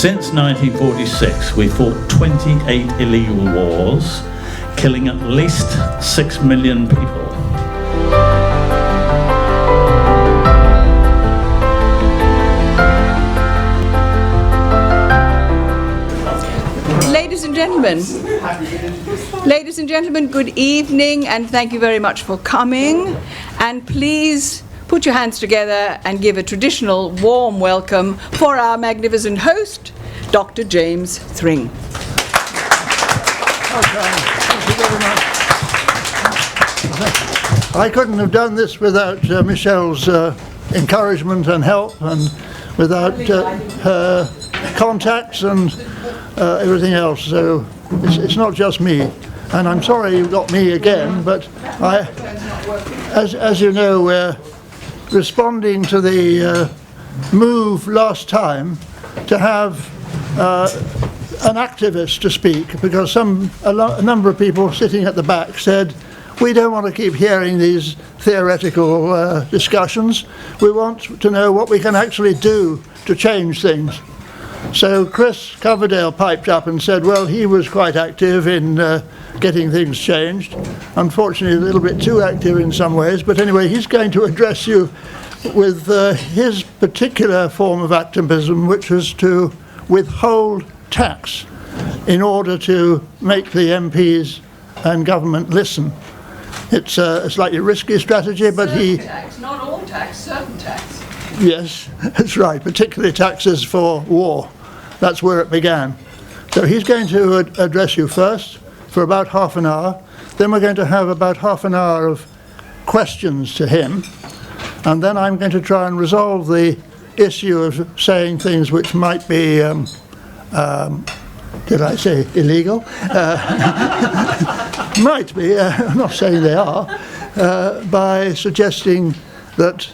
Since 1946, we fought 28 illegal wars, killing at least 6 million people. Ladies and gentlemen, good evening, and thank you very much for coming. And please put your hands together and give a traditional warm welcome for our magnificent host, Dr. James Thring. Thank you very much. I couldn't have done this without Michèle's encouragement and help, and without her contacts and everything else. So it's not just me, and I'm sorry you got me again, but as you know, we're responding to the move last time to have an activist to speak, because a number of people sitting at the back said, we don't want to keep hearing these theoretical discussions. We want to know what we can actually do to change things. So Chris Coverdale piped up and said, well, he was quite active in getting things changed. Unfortunately, a little bit too active in some ways. But anyway, he's going to address you with his particular form of activism, which was to withhold tax in order to make the MPs and government listen. It's a slightly risky strategy, but Tax, not all tax, certain tax. Yes, that's right, particularly taxes for war. That's where it began. So he's going to address you first for about half an hour. Then we're going to have about half an hour of questions to him. And then I'm going to try and resolve the issue of saying things which might be, did I say illegal? Might be, I'm not saying they are, by suggesting that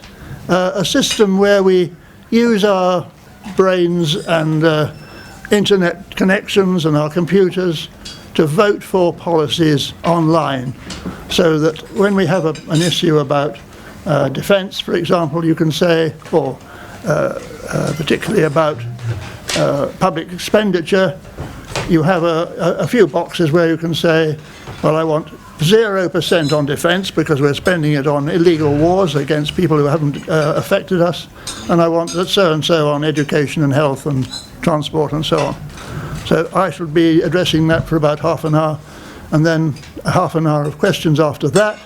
a system where we use our brains and internet connections and our computers to vote for policies online, so that when we have an issue about defence, for example, you can say, or particularly about public expenditure, you have a few boxes where you can say, well, I want 0% on defence because we're spending it on illegal wars against people who haven't affected us, and I want that so and so on education and health and transport and so on. So I should be addressing that for about half an hour, and then half an hour of questions after that,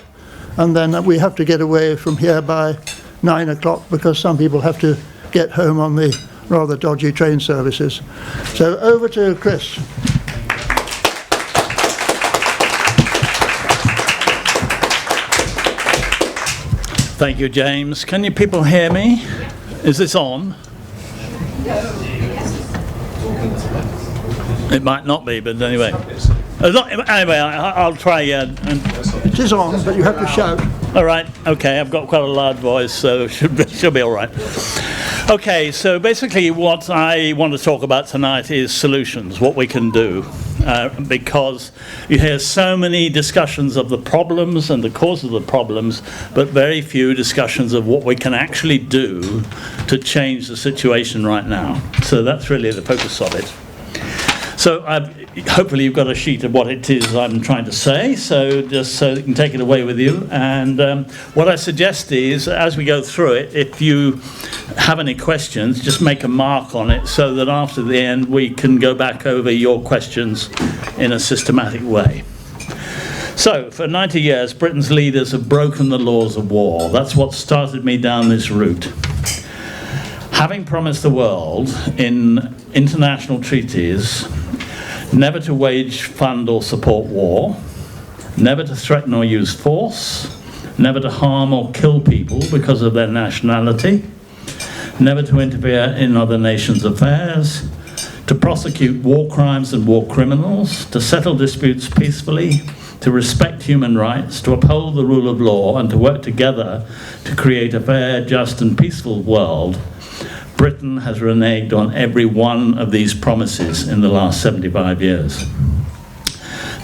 and then we have to get away from here by 9 o'clock because some people have to get home on the rather dodgy train services. So over to Chris. Thank you, James. Can you people hear me? Is this on? It might not be, but anyway. Anyway, I'll try. It is on, but you have to shout. All right. Okay. I've got quite a loud voice, so should be all right. Okay. So basically, what I want to talk about tonight is solutions, what we can do. Because you hear so many discussions of the problems and the cause of the problems, but very few discussions of what we can actually do to change the situation right now. So that's really the focus of it. So hopefully you've got a sheet of what it is I'm trying to say, so just so you can take it away with you. And what I suggest is, as we go through it, if you have any questions, just make a mark on it so that after the end we can go back over your questions in a systematic way. So, for 90 years, Britain's leaders have broken the laws of war. That's what started me down this route. Having promised the world in international treaties never to wage, fund or support war, never to threaten or use force, never to harm or kill people because of their nationality, never to interfere in other nations' affairs, to prosecute war crimes and war criminals, to settle disputes peacefully, to respect human rights, to uphold the rule of law, and to work together to create a fair, just and peaceful world. Britain has reneged on every one of these promises in the last 75 years.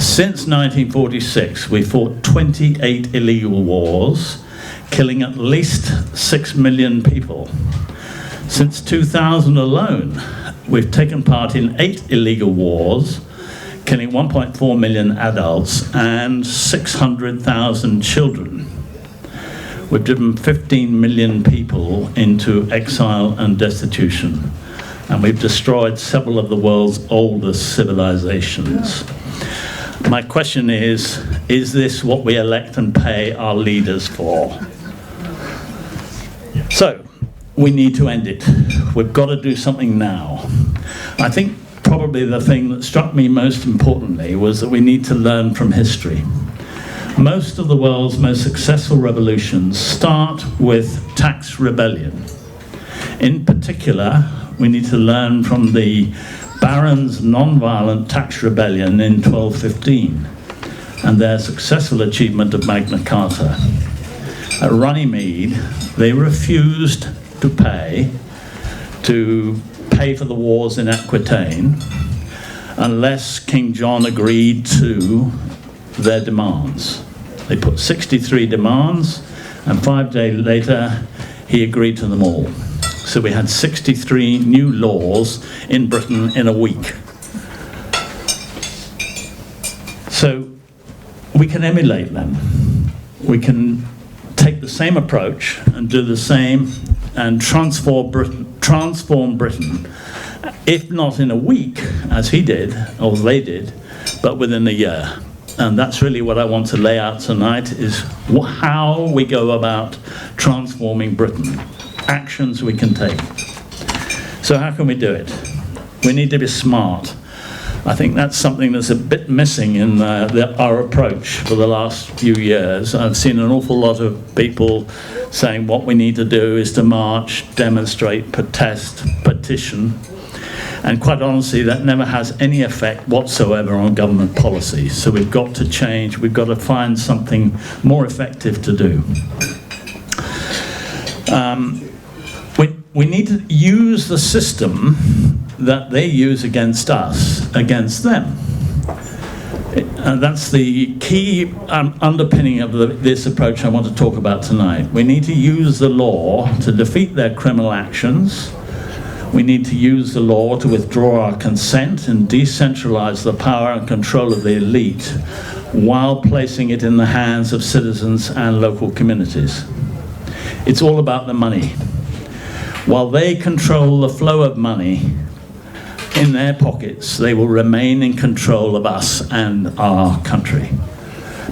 Since 1946, we fought 28 illegal wars, killing at least 6 million people. Since 2000 alone, we've taken part in 8 illegal wars, killing 1.4 million adults and 600,000 children. We've driven 15 million people into exile and destitution, and we've destroyed several of the world's oldest civilizations. My question is this what we elect and pay our leaders for? So, we need to end it. We've got to do something now. I think probably the thing that struck me most importantly was that we need to learn from history. Most of the world's most successful revolutions start with tax rebellion. In particular, we need to learn from the Barons' non-violent tax rebellion in 1215 and their successful achievement of Magna Carta. At Runnymede, they refused to pay for the wars in Aquitaine unless King John agreed to their demands. They put 63 demands, and 5 days later, he agreed to them all. So we had 63 new laws in Britain in a week. So we can emulate them. We can take the same approach and do the same and transform Britain, if not in a week, as he did, or they did, but within a year. And that's really what I want to lay out tonight, is how we go about transforming Britain. Actions we can take. So how can we do it? We need to be smart. I think that's something that's a bit missing in our approach for the last few years. I've seen an awful lot of people saying what we need to do is to march, demonstrate, protest, petition. And quite honestly, that never has any effect whatsoever on government policy. So we've got to change. We've got to find something more effective to do. We need to use the system that they use against us, against them. And that's the key underpinning of this approach I want to talk about tonight. We need to use the law to defeat their criminal actions. We need to use the law to withdraw our consent and decentralize the power and control of the elite while placing it in the hands of citizens and local communities. It's all about the money. While they control the flow of money in their pockets, they will remain in control of us and our country.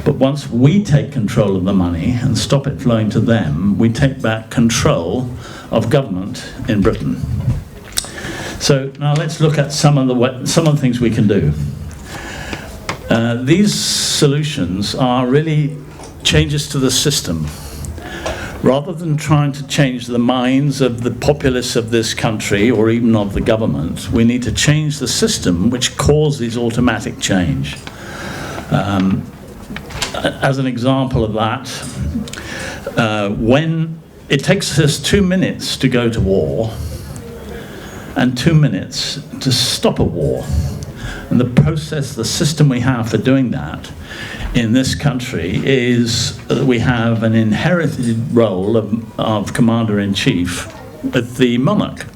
But once we take control of the money and stop it flowing to them, we take back control of government in Britain. So now let's look at some of the things we can do. These solutions are really changes to the system. Rather than trying to change the minds of the populace of this country or even of the government, we need to change the system which causes automatic change. As an example of that, when it takes us 2 minutes to go to war and 2 minutes to stop a war. And the process, the system we have for doing that in this country is that we have an inherited role of Commander-in-Chief with the monarch.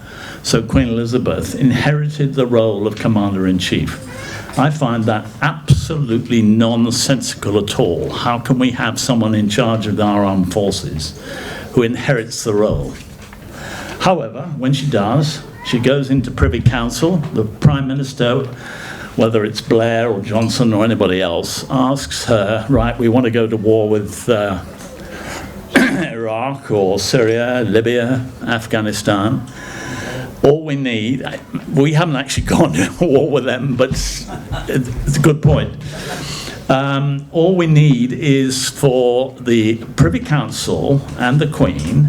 So Queen Elizabeth inherited the role of Commander-in-Chief. I find that absolutely nonsensical at all. How can we have someone in charge of our armed forces who inherits the role? However, when she does, she goes into Privy Council. The Prime Minister, whether it's Blair or Johnson or anybody else, asks her, right, we want to go to war with Iraq or Syria, Libya, Afghanistan. All we need, we haven't actually gone to war with them, but it's a good point. All we need is for the Privy Council and the Queen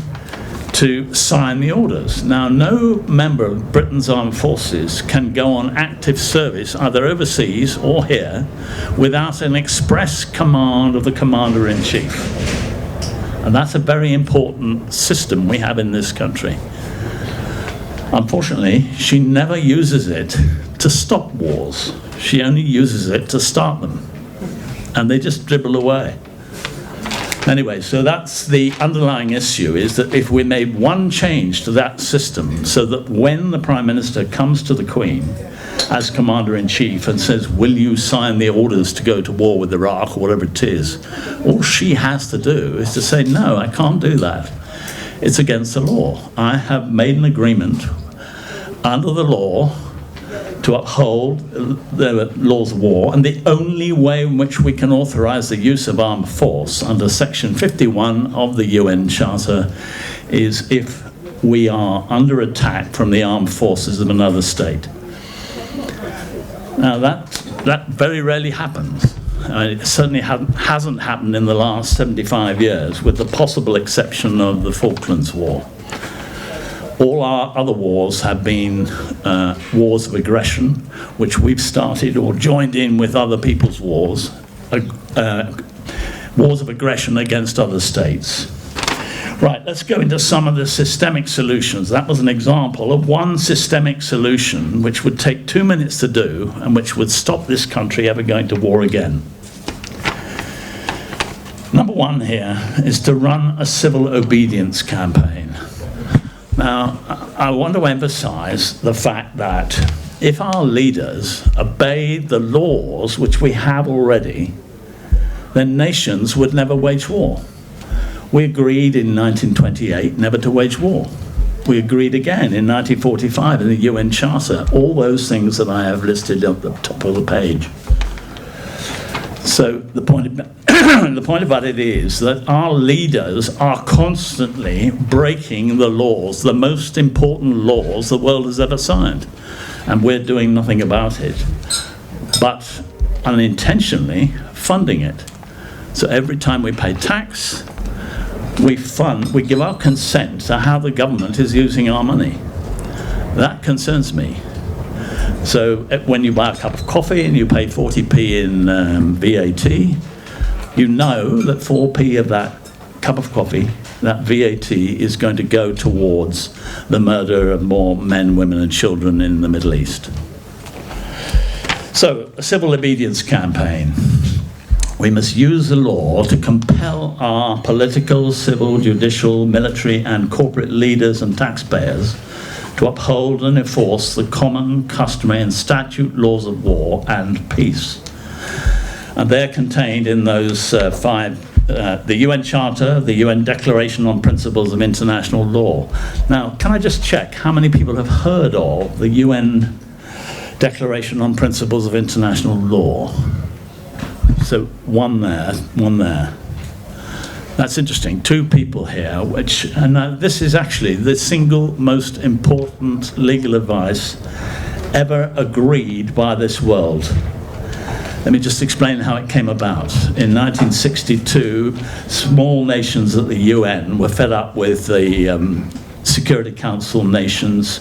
to sign the orders. Now, no member of Britain's armed forces can go on active service, either overseas or here, without an express command of the Commander-in-Chief. And that's a very important system we have in this country. Unfortunately, she never uses it to stop wars. She only uses it to start them. And they just dribble away. Anyway, so that's the underlying issue, is that if we made one change to that system so that when the Prime Minister comes to the Queen as Commander-in-Chief and says, will you sign the orders to go to war with Iraq or whatever it is, all she has to do is to say, no, I can't do that. It's against the law. I have made an agreement under the law to uphold the laws of war, and the only way in which we can authorize the use of armed force under Section 51 of the UN Charter is if we are under attack from the armed forces of another state. Now that very rarely happens. It certainly hasn't happened in the last 75 years, with the possible exception of the Falklands War. All our other wars have been wars of aggression, which we've started or joined in with other people's wars, wars of aggression against other states. Right, let's go into some of the systemic solutions. That was an example of one systemic solution which would take 2 minutes to do and which would stop this country ever going to war again. Number one here is to run a civil obedience campaign. Now, I want to emphasize the fact that if our leaders obeyed the laws which we have already, then nations would never wage war. We agreed in 1928 never to wage war. We agreed again in 1945 in the UN Charter, all those things that I have listed at the top of the page. So the point about it is that our leaders are constantly breaking the laws, the most important laws the world has ever signed, and we're doing nothing about it, but unintentionally funding it. So every time we pay tax, we give our consent to how the government is using our money. That concerns me. So when you buy a cup of coffee and you pay 40p in VAT, you know that 4p of that cup of coffee, that VAT, is going to go towards the murder of more men, women and children in the Middle East. So, a civil obedience campaign. We must use the law to compel our political, civil, judicial, military and corporate leaders and taxpayers to uphold and enforce the common, customary and statute laws of war and peace. And they're contained in those the UN Charter, the UN Declaration on Principles of International Law. Now, can I just check how many people have heard of the UN Declaration on Principles of International Law? So one there. That's interesting. 2 people here, and this is actually the single most important legal advice ever agreed by this world. Let me just explain how it came about. In 1962, small nations at the UN were fed up with the Security Council nations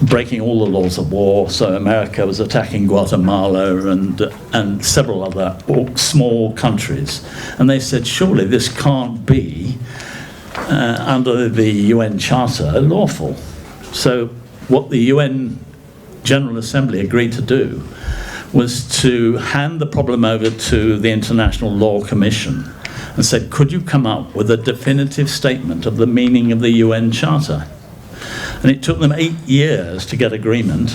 breaking all the laws of war. So America was attacking Guatemala and several other small countries. And they said, surely this can't be, under the UN Charter, lawful. So what the UN General Assembly agreed to do was to hand the problem over to the International Law Commission and said, could you come up with a definitive statement of the meaning of the UN Charter? And it took them 8 years to get agreement,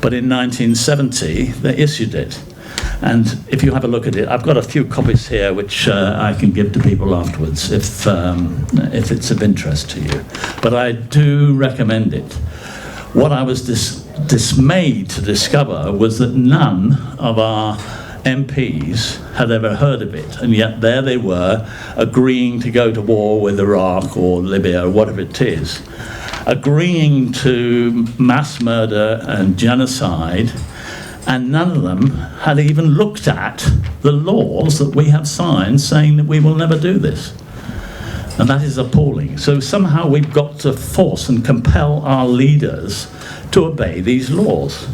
but in 1970 they issued it. And if you have a look at it, I've got a few copies here which I can give to people afterwards if it's of interest to you. But I do recommend it. What I was dismayed to discover was that none of our MPs had ever heard of it, and yet there they were agreeing to go to war with Iraq or Libya or whatever it is, agreeing to mass murder and genocide, and none of them had even looked at the laws that we have signed saying that we will never do this. And that is appalling. So somehow we've got to force and compel our leaders to obey these laws.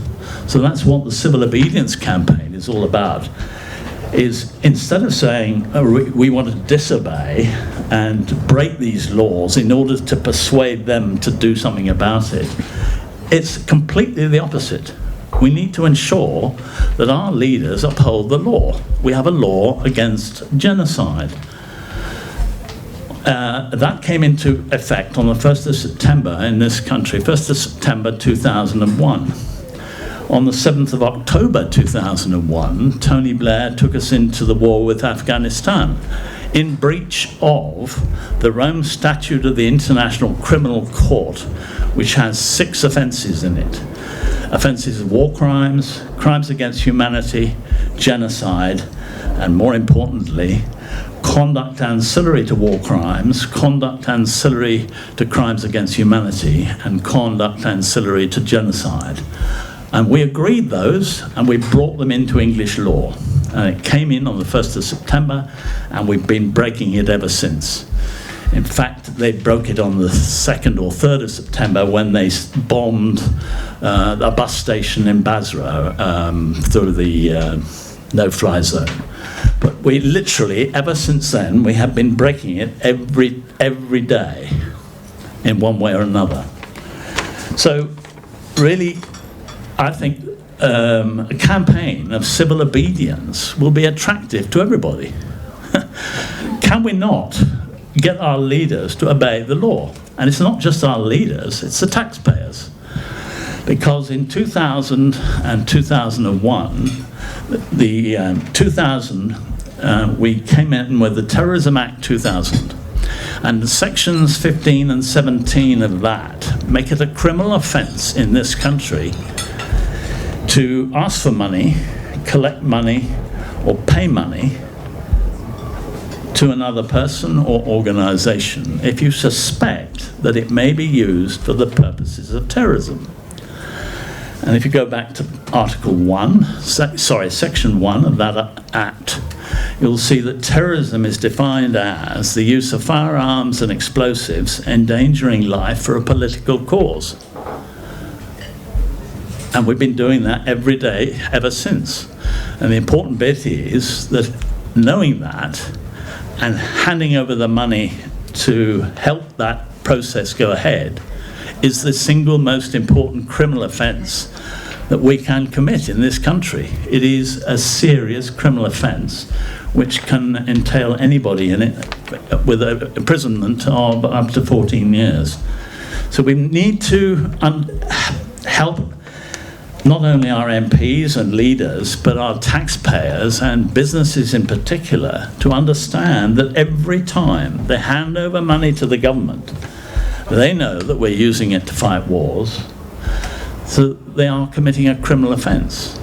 So that's what the civil obedience campaign is all about, is instead of saying, oh, we want to disobey and break these laws in order to persuade them to do something about it, it's completely the opposite. we need to ensure that our leaders uphold the law. We have a law against genocide. That came into effect on the 1st of September in this country, 1st of September 2001. On the 7th of October 2001, Tony Blair took us into the war with Afghanistan in breach of the Rome Statute of the International Criminal Court, which has 6 offences in it. Offences of war crimes, crimes against humanity, genocide, and more importantly, conduct ancillary to war crimes, conduct ancillary to crimes against humanity, and conduct ancillary to genocide. And we agreed those, and we brought them into English law. And it came in on the 1st of September, and we've been breaking it ever since. In fact, they broke it on the 2nd or 3rd of September when they bombed a bus station in Basra through the no-fly zone. But we literally, ever since then, we have been breaking it every day in one way or another. So really, I think a campaign of civil obedience will be attractive to everybody. Can we not get our leaders to obey the law? And it's not just our leaders, it's the taxpayers. Because in 2000 and 2001, we came in with the Terrorism Act 2000. And the sections 15 and 17 of that make it a criminal offence in this country to ask for money, collect money, or pay money to another person or organisation if you suspect that it may be used for the purposes of terrorism. And if you go back to Section 1 of that Act, you'll see that terrorism is defined as the use of firearms and explosives endangering life for a political cause. And we've been doing that every day ever since. And the important bit is that knowing that and handing over the money to help that process go ahead is the single most important criminal offence that we can commit in this country. It is a serious criminal offence which can entail anybody in it with an imprisonment of up to 14 years. So we need to help not only our MPs and leaders, but our taxpayers and businesses in particular to understand that every time they hand over money to the government, they know that we're using it to fight wars, so they are committing a criminal offence.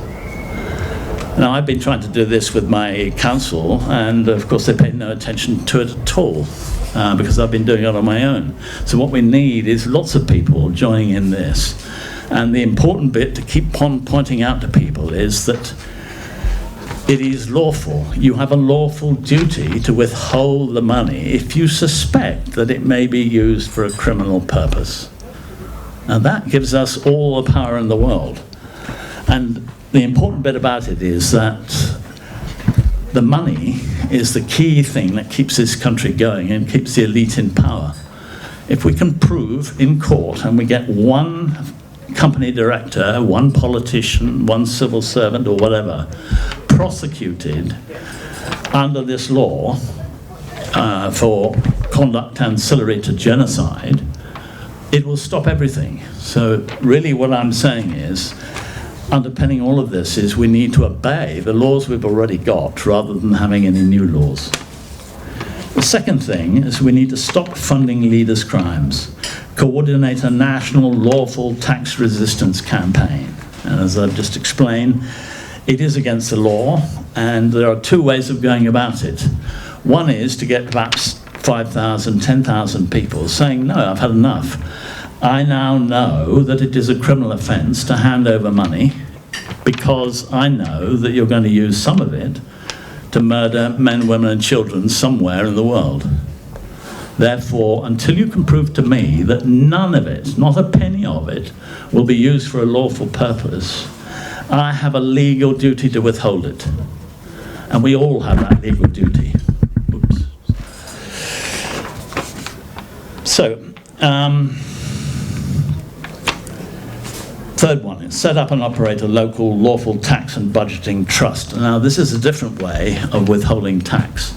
Now, I've been trying to do this with my council, and of course they paid no attention to it at all, because I've been doing it on my own. So what we need is lots of people joining in this. And the important bit to keep on pointing out to people is that it is lawful. You have a lawful duty to withhold the money if you suspect that it may be used for a criminal purpose. And that gives us all the power in the world. And the important bit about it is that the money is the key thing that keeps this country going and keeps the elite in power. If we can prove in court and we get one company director, one politician, one civil servant or whatever prosecuted under this law for conduct ancillary to genocide, it will stop everything. So really what I'm saying is, underpinning all of this is we need to obey the laws we've already got rather than having any new laws. The second thing is we need to stop funding leaders' crimes, coordinate a national lawful tax resistance campaign. And as I've just explained, it is against the law, and there are 2 ways of going about it. One is to get perhaps 5,000, 10,000 people saying, no, I've had enough. I now know that it is a criminal offence to hand over money because I know that you're going to use some of it to murder men, women and children somewhere in the world. Therefore, until you can prove to me that none of it, not a penny of it, will be used for a lawful purpose, I have a legal duty to withhold it. And we all have that legal duty. Oops. So, Third one is set up and operate a local lawful tax and budgeting trust. Now, this is a different way of withholding tax.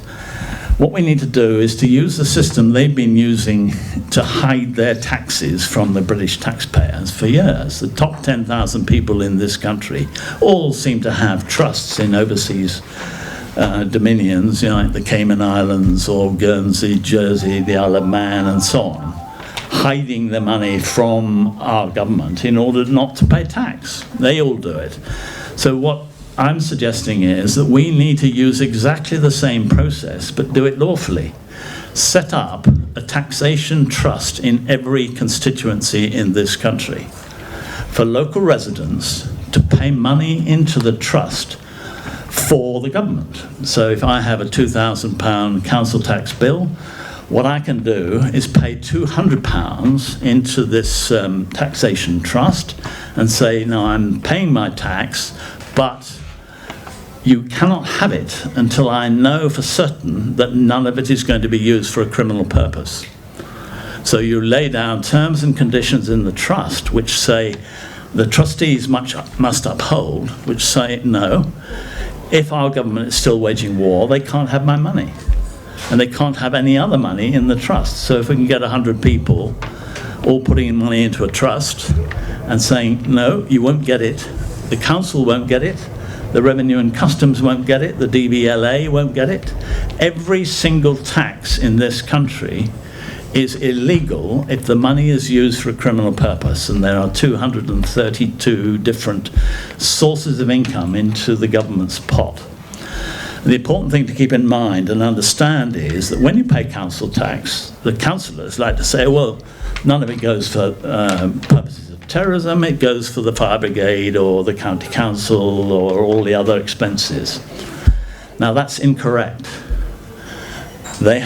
What we need to do is to use the system they've been using to hide their taxes from the British taxpayers for years. The top 10,000 people in this country all seem to have trusts in overseas dominions, like the Cayman Islands or Guernsey, Jersey, the Isle of Man, and so on, hiding the money from our government in order not to pay tax. They all do it. So what I'm suggesting is that we need to use exactly the same process, but do it lawfully. Set up a taxation trust in every constituency in this country for local residents to pay money into the trust for the government. So if I have a £2,000 council tax bill, what I can do is pay £200 into this taxation trust and say, no, I'm paying my tax, but you cannot have it until I know for certain that none of it is going to be used for a criminal purpose. So you lay down terms and conditions in the trust which say the trustees must uphold, which say, no, if our government is still waging war, they can't have my money. And they can't have any other money in the trust. So if we can get 100 people all putting money into a trust and saying, no, you won't get it, the council won't get it, the Revenue and Customs won't get it, the DVLA won't get it. Every single tax in this country is illegal if the money is used for a criminal purpose, and there are 232 different sources of income into the government's pot. The important thing to keep in mind and understand is that when you pay council tax, the councillors like to say, well, none of it goes for purposes of terrorism, it goes for the fire brigade or the county council or all the other expenses. Now that's incorrect. They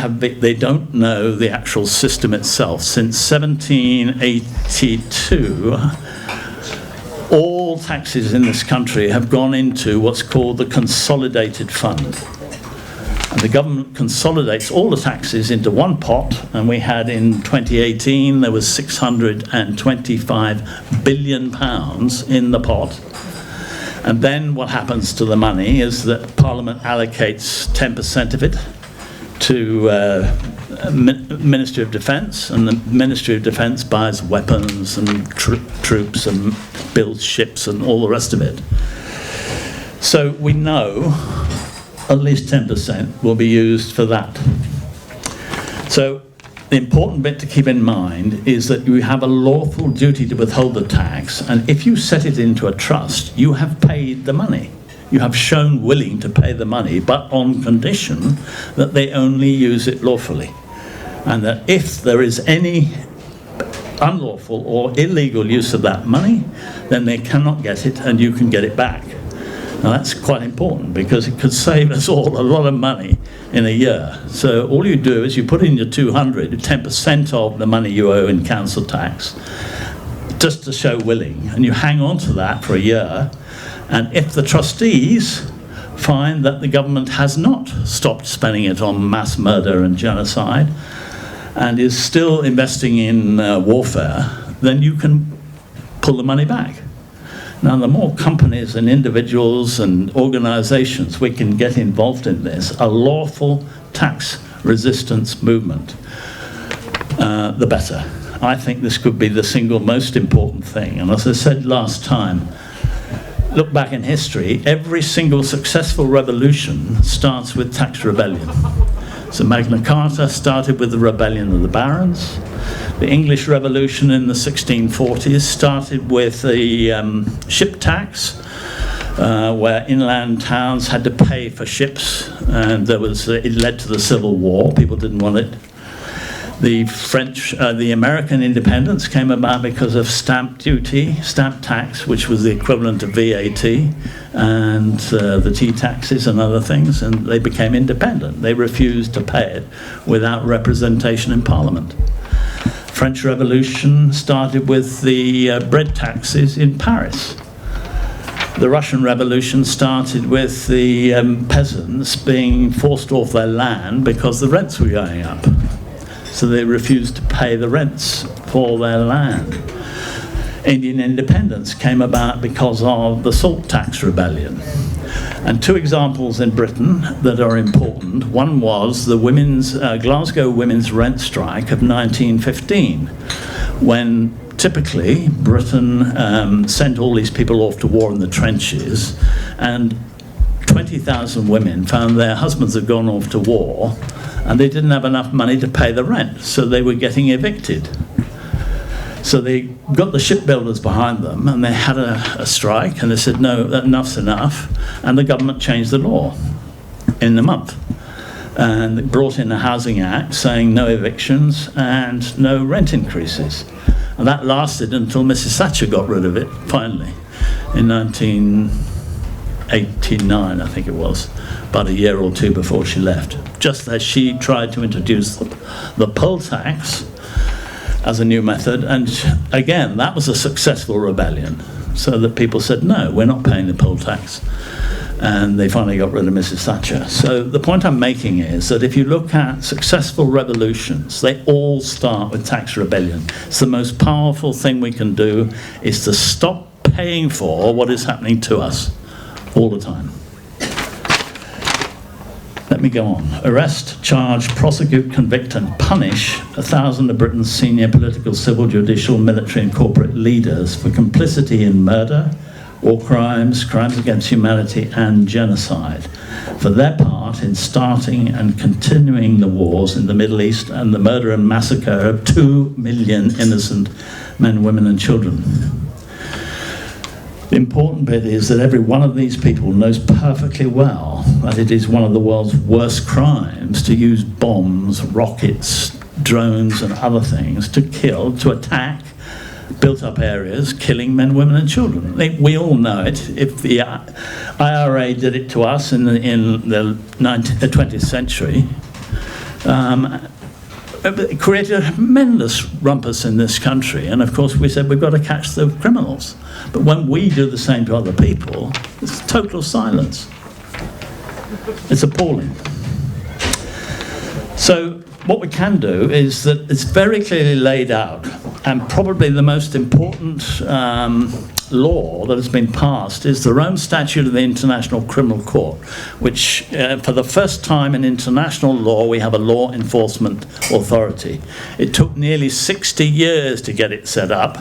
don't know the actual system itself. Since 1782, all taxes in this country have gone into what's called the consolidated fund. And the government consolidates all the taxes into one pot, and we had in 2018, there was £625 billion in the pot. And then what happens to the money is that Parliament allocates 10% of it to Ministry of Defence, and the Ministry of Defence buys weapons and troops and builds ships and all the rest of it. So we know at least 10% will be used for that. So the important bit to keep in mind is that you have a lawful duty to withhold the tax, and if you set it into a trust, you have paid the money. You have shown willing to pay the money, but on condition that they only use it lawfully. And that if there is any unlawful or illegal use of that money, then they cannot get it and you can get it back. Now that's quite important because it could save us all a lot of money in a year. So all you do is you put in your 200, 10% of the money you owe in council tax, just to show willing, and you hang on to that for a year. And if the trustees find that the government has not stopped spending it on mass murder and genocide and is still investing in warfare, then you can pull the money back. Now, the more companies and individuals and organizations we can get involved in this, a lawful tax resistance movement, the better. I think this could be the single most important thing. And as I said last time, look back in history, every single successful revolution starts with tax rebellion. So Magna Carta started with the rebellion of the barons. The English Revolution in the 1640s started with the ship tax, where inland towns had to pay for ships, and it led to the Civil War. People didn't want it. The American independence came about because of stamp tax, which was the equivalent of VAT, and the tea taxes and other things, and they became independent. They refused to pay it without representation in Parliament. French Revolution started with the bread taxes in Paris. The Russian Revolution started with the peasants being forced off their land because the rents were going up. So they refused to pay the rents for their land. Indian independence came about because of the salt tax rebellion. And two examples in Britain that are important. One was the Glasgow women's rent strike of 1915, when typically Britain sent all these people off to war in the trenches, and 20,000 women found their husbands had gone off to war and they didn't have enough money to pay the rent, so they were getting evicted. So they got the shipbuilders behind them and they had a strike, and they said, no, enough's enough, and the government changed the law in a month. And it brought in a Housing Act saying no evictions and no rent increases. And that lasted until Mrs. Thatcher got rid of it, finally, in 1989, I think it was, about a year or two before she left, just as she tried to introduce the poll tax as a new method. And again, that was a successful rebellion, so that people said, no, we're not paying the poll tax. And they finally got rid of Mrs. Thatcher. So the point I'm making is that if you look at successful revolutions, they all start with tax rebellion. It's the most powerful thing we can do, is to stop paying for what is happening to us all the time. Let me go on. Arrest, charge, prosecute, convict and punish 1,000 of Britain's senior political, civil, judicial, military and corporate leaders for complicity in murder, war crimes, crimes against humanity and genocide, for their part in starting and continuing the wars in the Middle East and the murder and massacre of 2 million innocent men, women and children. The important bit is that every one of these people knows perfectly well that it is one of the world's worst crimes to use bombs, rockets, drones and other things to kill, to attack built-up areas, killing men, women and children. We all know it. If the IRA did it to us in the 20th century, it created a tremendous rumpus in this country, and of course we said we've got to catch the criminals. But when we do the same to other people, it's total silence. It's appalling. So what we can do is that it's very clearly laid out, and probably the most important law that has been passed is the Rome Statute of the International Criminal Court, which for the first time in international law we have a law enforcement authority. It took nearly 60 years to get it set up,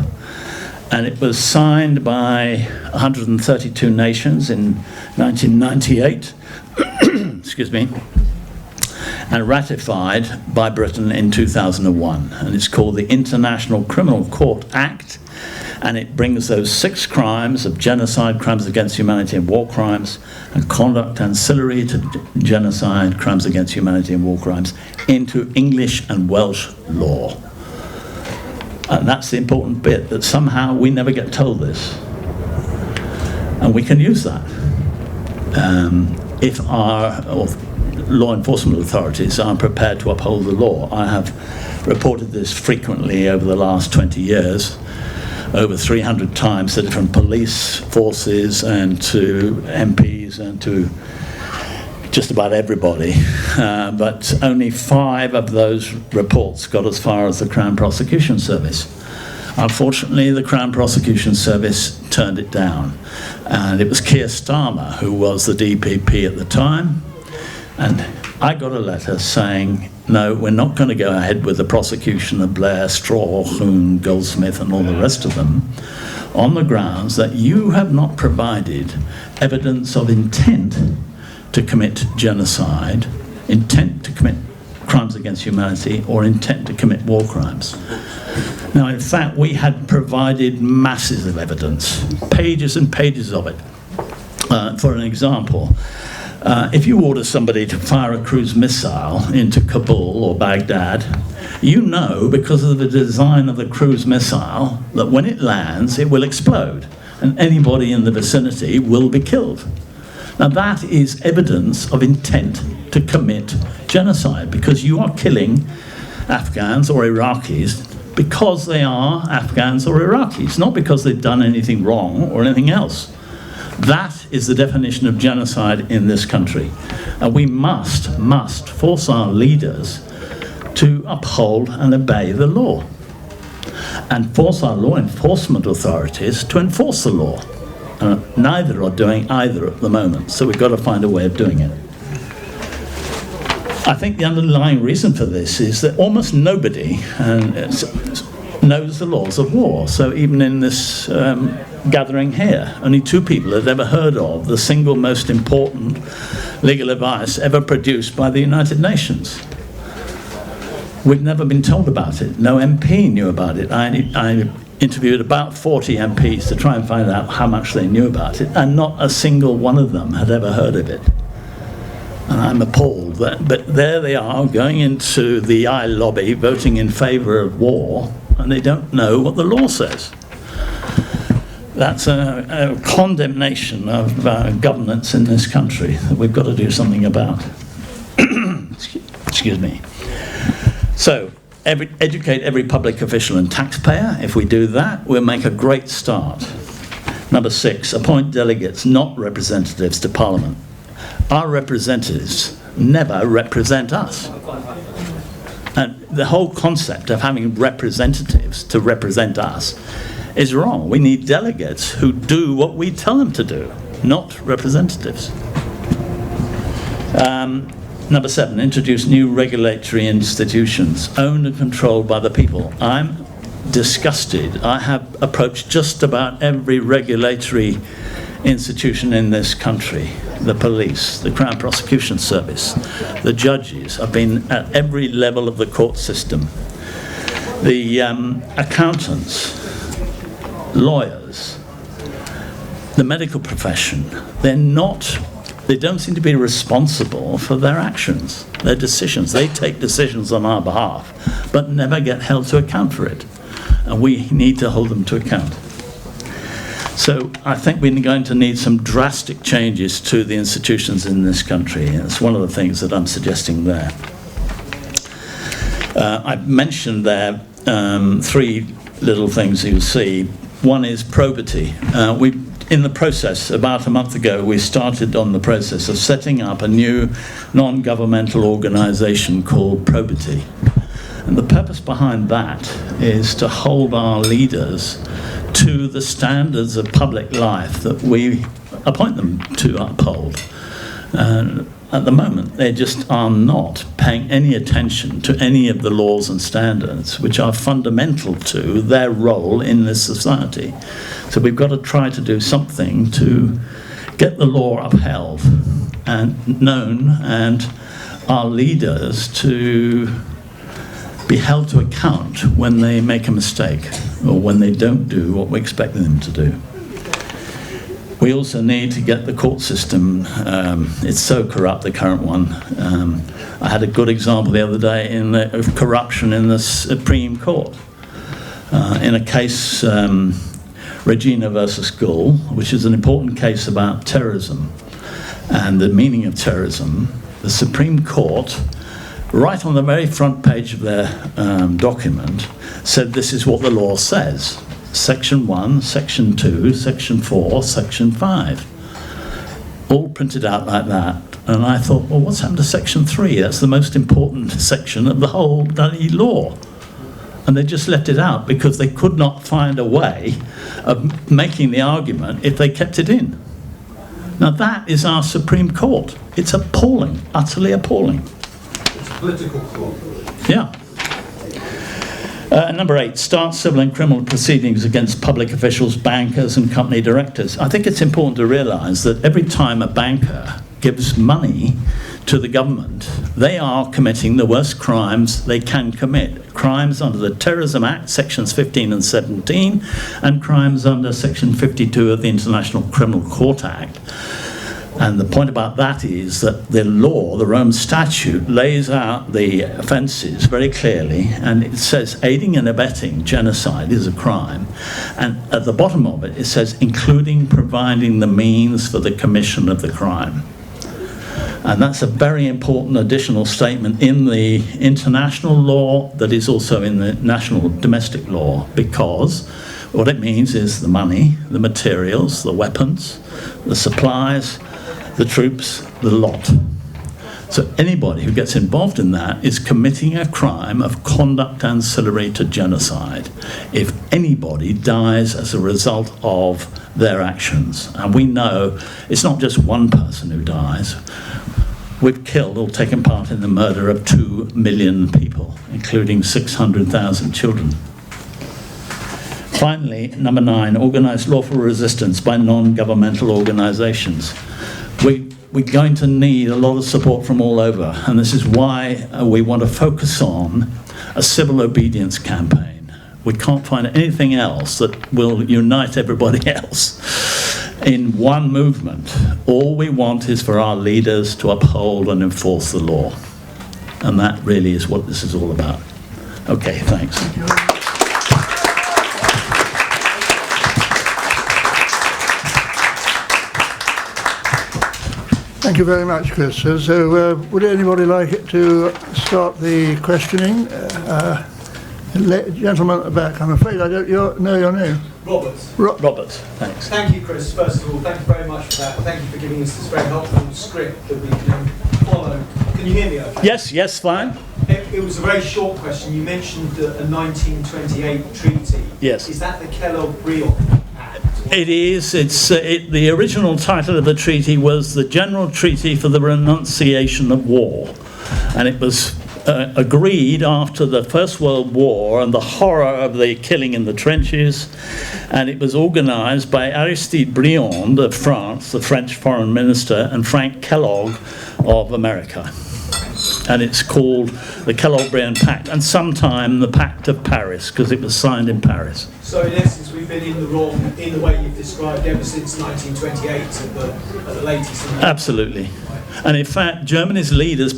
and it was signed by 132 nations in 1998 excuse me, and ratified by Britain in 2001. And it's called the International Criminal Court Act, and it brings those 6 crimes of genocide, crimes against humanity and war crimes, and conduct ancillary to genocide, crimes against humanity and war crimes into English and Welsh law. And that's the important bit, that somehow we never get told this. And we can use that. If our law enforcement authorities are prepared to uphold the law. I have reported this frequently over the last 20 years, over 300 times to different police forces and to MPs and to just about everybody, but only 5 of those reports got as far as the Crown Prosecution Service. Unfortunately, the Crown Prosecution Service turned it down, and it was Keir Starmer who was the DPP at the time, and I got a letter saying, no, we're not going to go ahead with the prosecution of Blair, Straw, Hoon, Goldsmith and all the rest of them on the grounds that you have not provided evidence of intent to commit genocide, intent to commit crimes against humanity, or intent to commit war crimes. Now, in fact, we had provided masses of evidence, pages and pages of it. For an example, if you order somebody to fire a cruise missile into Kabul or Baghdad, you know, because of the design of the cruise missile, that when it lands, it will explode, and anybody in the vicinity will be killed. Now, that is evidence of intent to commit genocide, because you are killing Afghans or Iraqis because they are Afghans or Iraqis, not because they've done anything wrong or anything else. That is the definition of genocide in this country. And we must force our leaders to uphold and obey the law. and force our law enforcement authorities to enforce the law. Neither are doing either at the moment, so we've got to find a way of doing it. I think the underlying reason for this is that almost nobody knows the laws of war. So even in this gathering here, only 2 people had ever heard of the single most important legal advice ever produced by the United Nations. We'd never been told about it. No MP knew about it. I interviewed about 40 MPs to try and find out how much they knew about it, and not a single one of them had ever heard of it. And I'm appalled that, but there they are going into the I lobby voting in favour of war, and they don't know what the law says. That's a condemnation of governance in this country that we've got to do something about. Excuse me. So, educate every public official and taxpayer. If we do that, we'll make a great start. Number 6, appoint delegates, not representatives, to Parliament. Our representatives never represent us. And the whole concept of having representatives to represent us is wrong. We need delegates who do what we tell them to do, not representatives. Number 7, introduce new regulatory institutions, owned and controlled by the people. I'm disgusted. I have approached just about every regulatory institution in this country. The police, the Crown Prosecution Service, the judges. I've been at every level of the court system. The accountants, lawyers, the medical profession, they don't seem to be responsible for their actions, their decisions. They take decisions on our behalf, but never get held to account for it. And we need to hold them to account. So I think we're going to need some drastic changes to the institutions in this country. It's one of the things that I'm suggesting there. I've mentioned there 3 little things you'll see. One is probity. In the process, about a month ago, we started on the process of setting up a new non-governmental organisation called Probity. And the purpose behind that is to hold our leaders to the standards of public life that we appoint them to uphold. And at the moment, they just are not paying any attention to any of the laws and standards which are fundamental to their role in this society. So we've got to try to do something to get the law upheld and known, and our leaders to be held to account when they make a mistake or when they don't do what we expect them to do. We also need to get the court system, it's so corrupt, the current one. I had a good example the other day of corruption in the Supreme Court. In a case, Regina versus Gull, which is an important case about terrorism and the meaning of terrorism, the Supreme Court, right on the very front page of their document, said this is what the law says. Section 1, Section 2, Section 4, Section 5. All printed out like that. And I thought, well, what's happened to Section 3? That's the most important section of the whole bloody law. And they just left it out because they could not find a way of making the argument if they kept it in. Now that is our Supreme Court. It's appalling, utterly appalling. It's a political court. Yeah. Number 8, start civil and criminal proceedings against public officials, bankers and company directors. I think it's important to realise that every time a banker gives money to the government, they are committing the worst crimes they can commit. Crimes under the Terrorism Act, Sections 15 and 17, and crimes under Section 52 of the International Criminal Court Act. And the point about that is that the law, the Rome Statute, lays out the offences very clearly, and it says aiding and abetting genocide is a crime. And at the bottom of it, it says including providing the means for the commission of the crime. And that's a very important additional statement in the international law that is also in the national domestic law, because what it means is the money, the materials, the weapons, the supplies, the troops, the lot. So anybody who gets involved in that is committing a crime of conduct ancillary to genocide if anybody dies as a result of their actions. And we know it's not just one person who dies. We've killed or taken part in the murder of 2 million people, including 600,000 children. Finally, number 9, organised lawful resistance by non-governmental organisations. We're going to need a lot of support from all over, and this is why we want to focus on a civil obedience campaign. We can't find anything else that will unite everybody else in one movement. All we want is for our leaders to uphold and enforce the law. And that really is what this is all about. Okay, thanks. Thank you very much, Chris. So would anybody like to start the questioning? Gentleman at the back, I'm afraid I don't know your name. Roberts. Roberts, thanks. Thank you, Chris, first of all. Thank you very much for that. Thank you for giving us this very helpful script that we can follow. Can you hear me okay? Yes, fine. It was a very short question. You mentioned a 1928 treaty. Yes. Is that the Kellogg-Briand Act? It is. The original title of the treaty was the General Treaty for the Renunciation of War. And it was agreed after the First World War and the horror of the killing in the trenches, and it was organised by Aristide Briand of France, the French foreign minister, and Frank Kellogg of America. And it's called the Kellogg-Briand Pact, and sometime the Pact of Paris, because it was signed in Paris. So in essence, we've been in the wrong, in the way you've described, ever since 1928 at the latest. Absolutely. And in fact, Germany's leaders,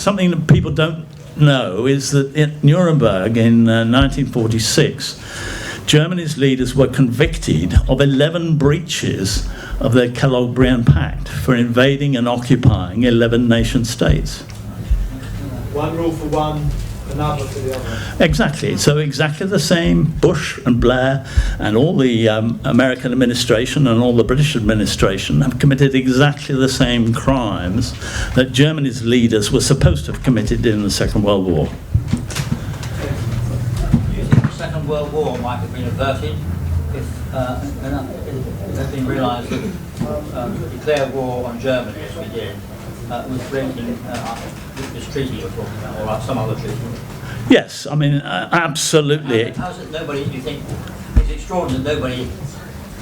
something that people don't know is that in Nuremberg in 1946, Germany's leaders were convicted of 11 breaches of the Kellogg-Briand Pact for invading and occupying 11 nation states. One rule for one, another for the other. Exactly. So exactly the same. Bush and Blair and all the American administration and all the British administration have committed exactly the same crimes that Germany's leaders were supposed to have committed in the Second World War. Do you think the Second World War might have been averted if it had been realised that to declare war on Germany, as we did, was breaking this treaty you're talking about, or some other treaty? Yes, I mean, absolutely. How is it nobody, do you think, it's extraordinary that nobody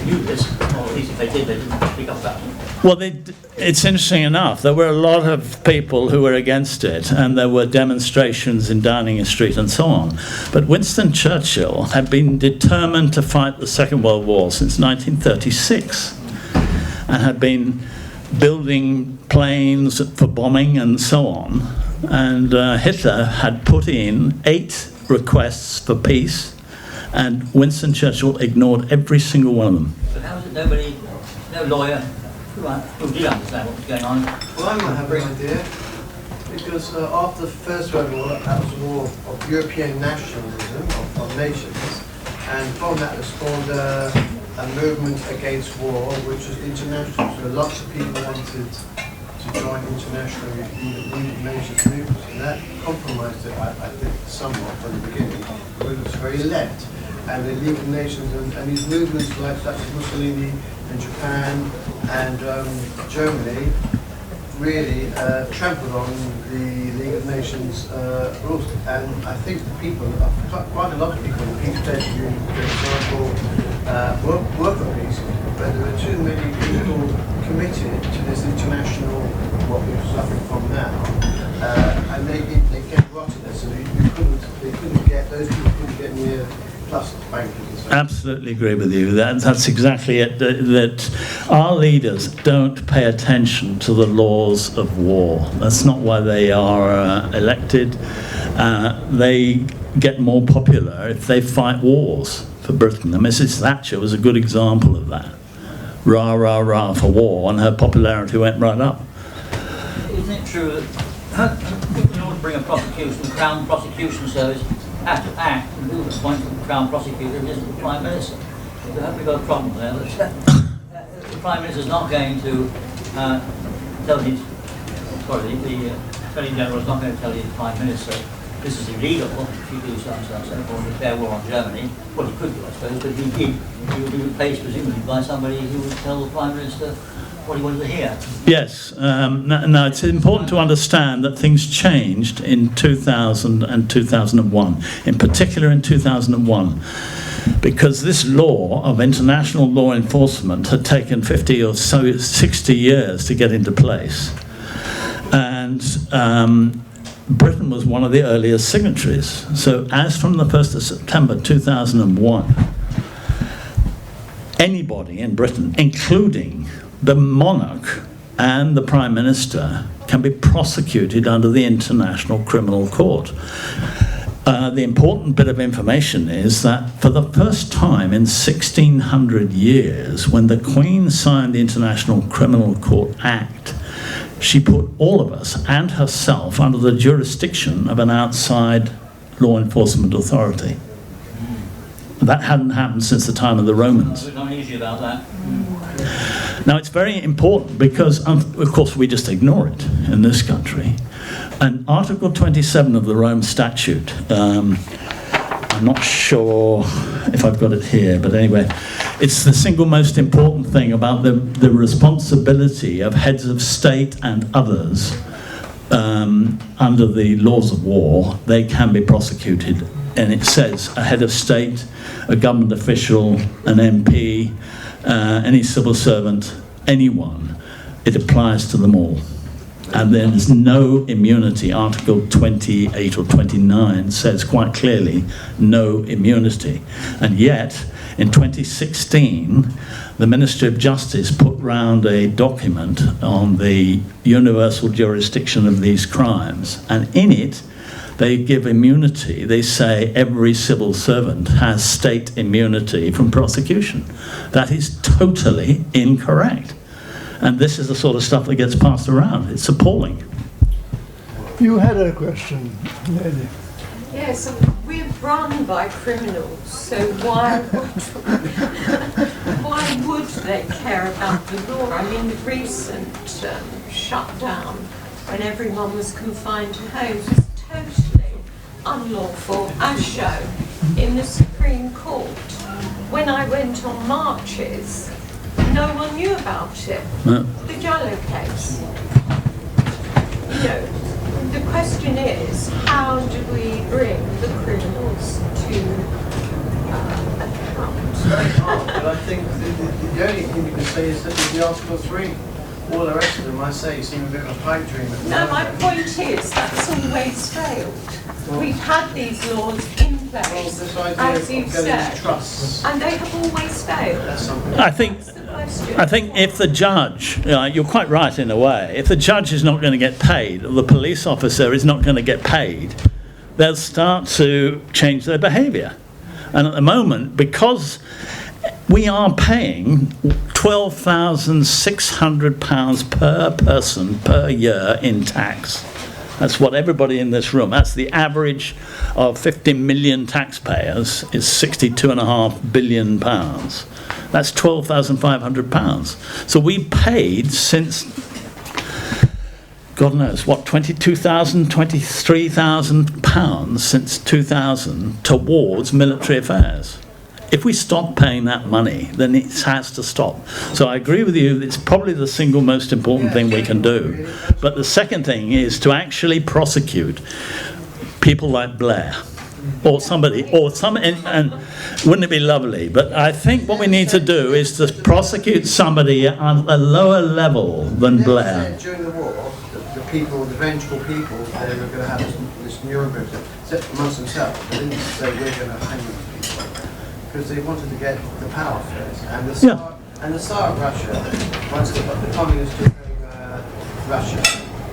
knew this, or at least if they did, they didn't speak up about it? Well, it's interesting enough, there were a lot of people who were against it, and there were demonstrations in Downing Street and so on. But Winston Churchill had been determined to fight the Second World War since 1936, and had been building planes for bombing and so on. And Hitler had put in 8 requests for peace, and Winston Churchill ignored every single one of them. But how is it nobody, no lawyer, who did understand what was going on? Well, I might have an idea, because after the First World War, that was a war of European nationalism, of nations, and from that was spawned a movement against war, which was international. So lots of people wanted to join international League of Nations movements, and that compromised it, I think, somewhat from the beginning, because it was very left. And the League of Nations and these movements like such as Mussolini and Japan and Germany really trampled on the League of Nations rules. And I think the people, quite a lot of people in the Peace Pledge Union, for example, work for peace, but there were too many people committed to this international, what we're suffering from now, and they kept rotting us, so they couldn't get, those people couldn't get near plus bankers and so on. Absolutely agree with you. That's exactly it. That our leaders don't pay attention to the laws of war. That's not why they are elected. They get more popular if they fight wars for Britain. And Mrs. Thatcher was a good example of that. Rah, rah, rah for war, and her popularity went right up. Isn't it true that in order to bring a prosecution, the Crown Prosecution Service had to act, and who appointed the Crown Prosecutor isn't the Prime Minister? So have we got a problem there? The Prime Minister is not going to tell his sorry, the Attorney General is not going to tell you, the Prime Minister, this is illegal, if you do so and so and so, or declare war on Germany. Well, he could do, I suppose, but he did. He would be replaced, presumably, by somebody who would tell the Prime Minister what he wanted to hear. Yes. Now, it's important to understand that things changed in 2000 and 2001, in particular in 2001, because this law of international law enforcement had taken 50 or so 60 years to get into place. And Britain was one of the earliest signatories. So as from the 1st of September 2001, anybody in Britain, including the monarch and the Prime Minister, can be prosecuted under the International Criminal Court. The important bit of information is that for the first time in 1600 years, when the Queen signed the International Criminal Court Act, she put all of us and herself under the jurisdiction of an outside law enforcement authority. That hadn't happened since the time of the Romans. It's not easy about that. Now, it's very important because, of course, we just ignore it in this country. And Article 27 of the Rome Statute, I'm not sure if I've got it here, but anyway, it's the single most important thing about the responsibility of heads of state and others under the laws of war. They can be prosecuted. And it says a head of state, a government official, an MP, any civil servant, anyone. It applies to them all. And there's no immunity. Article 28 or 29 says quite clearly no immunity. And yet, in 2016, the Ministry of Justice put round a document on the universal jurisdiction of these crimes. And in it, they give immunity. They say every civil servant has state immunity from prosecution. That is totally incorrect. And this is the sort of stuff that gets passed around. It's appalling. You had a question, lady. Yes, we're run by criminals, so why would they care about the law? I mean, the recent shutdown, when everyone was confined to homes, was totally unlawful, as shown in the Supreme Court. When I went on marches, no one knew about it. No. The Jallo case. You know, the question is, how do we bring the criminals to account? It's very hard, but I think the only thing you can say is that the Article 3. All the rest of them, I say, seem a bit of a pipe dream. No, my point is that's always failed. We've had these laws in place, Well, this idea as you of getting said, trusts, and they have always failed. that's something. I think if the judge, you're quite right in a way, if the judge is not going to get paid, or the police officer is not going to get paid, they'll start to change their behaviour. And at the moment, because we are paying £12,600 per person per year in tax. That's what everybody in this room, that's the average of 50 million taxpayers, is £62.5 billion. That's £12,500. So we paid since, God knows, what, £22,000, £23,000 since 2000 towards military affairs. If we stop paying that money, then it has to stop. So I agree with you, it's probably the single most important thing we can do. But the second thing is to actually prosecute people like Blair, or somebody, and wouldn't it be lovely? But I think what we need to do is to prosecute somebody at a lower level than Blair. During the war, the people, the vengeful people, they were going to have this Nuremberg amongst themselves. They didn't say we're going to hang these people, because they wanted to get the power first. And the Tsar of Russia, once the communists took over Russia,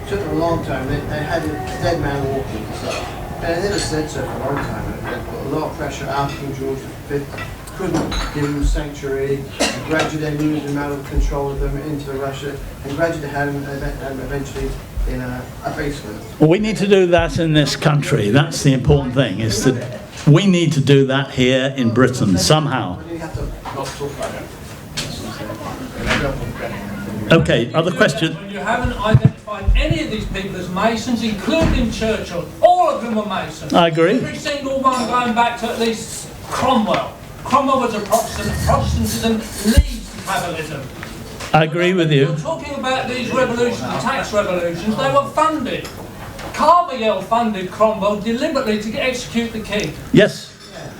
took them a long time. They had a dead man walking. So, and they never said so for a long time. They put a lot of pressure out. King George V couldn't give them sanctuary. And gradually they moved them out of control of them into Russia, and gradually had them eventually in a basement. Well, we need to do that in this country. That's the important thing, is that we need to do that here in Britain somehow. You have to not talk about it. Okay, other question? When you have an identity identified any of these people as Masons, including Churchill. All of them were Masons. I agree. Every single one going back to at least Cromwell. Cromwell was a Protestant. Protestantism leads to Catholicism. I agree with you. You're talking about these revolutions, the tax revolutions, they were funded. Coverdale funded Cromwell deliberately to execute the king. Yes,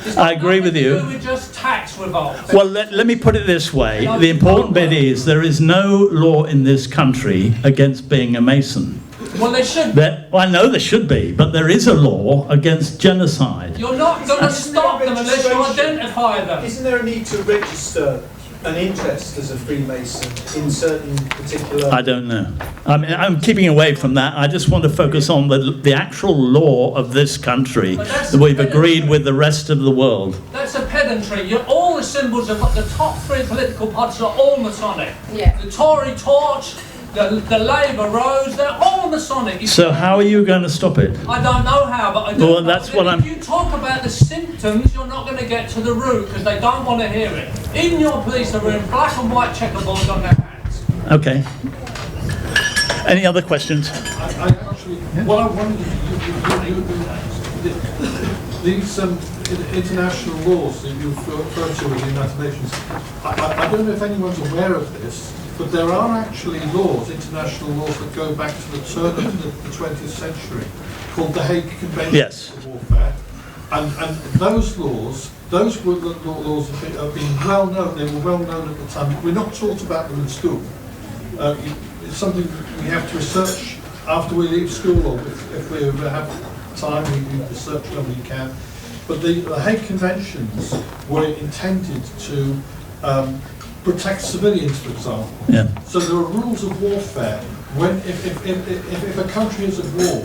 It's I agree with you. nothing to do with just tax revolts. Well, let me put it this way. The important bit is there is no law in this country against being a Mason. Well, they should be. Well, I know there should be, but there is a law against genocide. You're not going to stop them unless you identify them. Isn't there a need to register an interest as a Freemason in certain particular... I don't know. I mean, I'm keeping away from that. I just want to focus on the actual law of this country that we've agreed with the rest of the world. That's a pedantry. All the symbols of the top three political parties are all Masonic. Yeah. The Tory torch, the Labour rose, they're all Masonic. So how are you going to stop it? I don't know how, but I do. Well, that's what If you talk about the symptoms, you're not going to get to the root because they don't want to hear it. Even your police are wearing black and white checkerboards on their hands. Okay. Any other questions? I actually, what I wondered, these international laws that you refer to as the United Nations, I don't know if anyone's aware of this, but there are actually laws, international laws, that go back to the turn of the 20th century, called the Hague Convention Yes. for Warfare. And those laws, laws have been well known, they were well known at the time. We're not taught about them in school. It's something we have to research after we leave school, or if we have time, we research when we can. But the Hague Conventions were intended to protect civilians, for example. Yeah. So there are rules of warfare. When if a country is at war,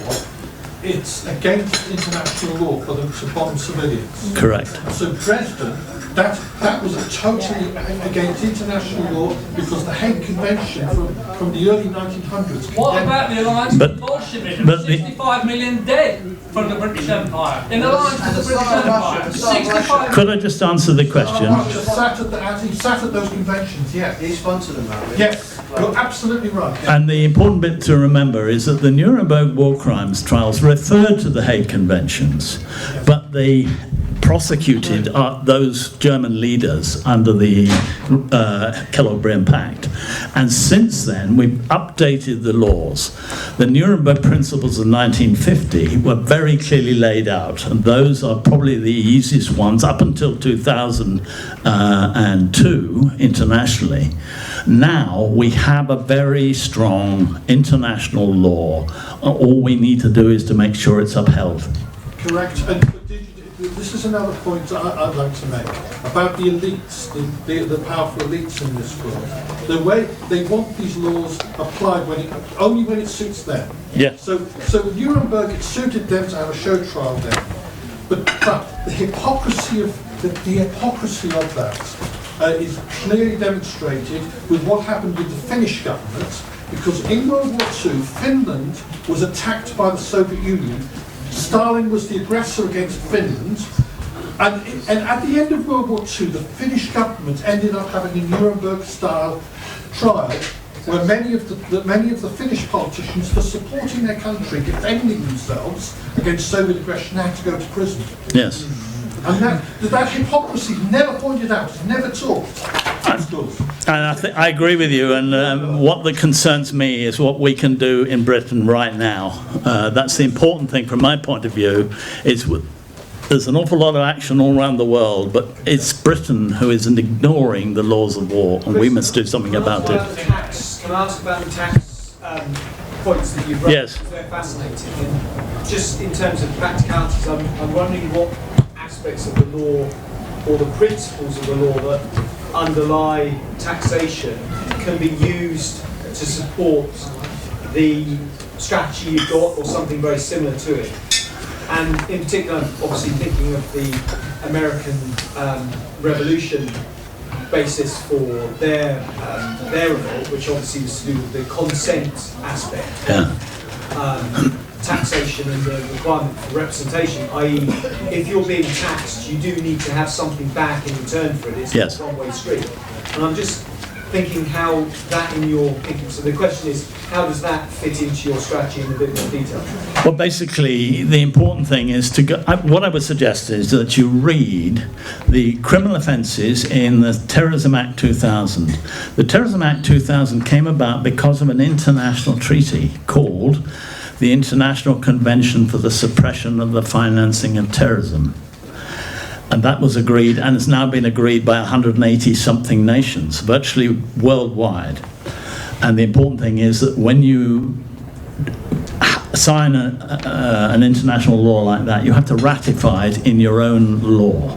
it's against international law for them to bomb civilians. Correct. So Dresden, that was totally against international law because the Hague Convention from the early 1900s. What about the alliance But- with Bolshevism? but the- 65 million dead from the British Empire. In alliance with the British Empire. 65 Could I just answer the question? Russia sat at those conventions, yes. He sponsored them, Matt. Yes, you're absolutely right. Yeah. And the important bit to remember is that the Nuremberg war crimes trials referred to the Hague Conventions, but they prosecuted those German leaders under the Calabrian Pact. And since then, we've updated the laws. The Nuremberg Principles of 1950 were very clearly laid out, and those are probably the easiest ones up until 2002 internationally. Now we have a very strong international law. All we need to do is to make sure it's upheld. Correct. And this is another point I'd like to make about the elites, the powerful elites in this world. The way they want these laws applied only when it suits them. Yeah. So Nuremberg, it suited them to have a show trial there. But the hypocrisy of that is clearly demonstrated with what happened with the Finnish government, because in World War II, Finland was attacked by the Soviet Union. Stalin was the aggressor against Finland, and at the end of World War II, the Finnish government ended up having a Nuremberg-style trial where many of the Finnish politicians, for supporting their country, defending themselves against Soviet aggression, had to go to prison. Yes. And that hypocrisy is never pointed out, it's never taught. And I agree with you, and what that concerns me is what we can do in Britain right now. That's the important thing from my point of view. There's an awful lot of action all around the world, but it's Britain who is ignoring the laws of war, and we must do something about it. Can I ask about the tax points that you've raised? Yes. They're fascinating. And just in terms of practicalities, I'm wondering what aspects of the law or the principles of the law that underlie taxation can be used to support the strategy you've got or something very similar to it. And in particular, obviously thinking of the American Revolution basis for their revolt, which obviously was to do with the consent aspect. Yeah. Taxation and the requirement for representation, i.e. if you're being taxed, you do need to have something back in return for it. It's Yes. a one-way street. And I'm just thinking how that in your thinking. So the question is, how does that fit into your strategy in a bit more detail? Well, basically, the important thing is to go. What I would suggest is that you read the criminal offences in the Terrorism Act 2000. The Terrorism Act 2000 came about because of an international treaty called the International Convention for the Suppression of the Financing of Terrorism. And that was agreed, and it's now been agreed by 180-something nations, virtually worldwide. And the important thing is that when you sign an international law like that, you have to ratify it in your own law.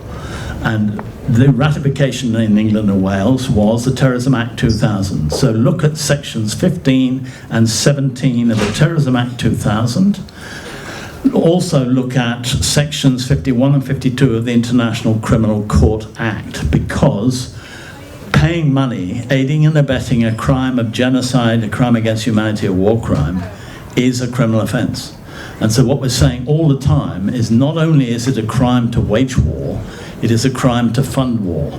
And the ratification in England and Wales was the Terrorism Act 2000. So look at sections 15 and 17 of the Terrorism Act 2000. Also look at sections 51 and 52 of the International Criminal Court Act, because paying money, aiding and abetting a crime of genocide, a crime against humanity, a war crime, is a criminal offence. And so what we're saying all the time is not only is it a crime to wage war, it is a crime to fund war.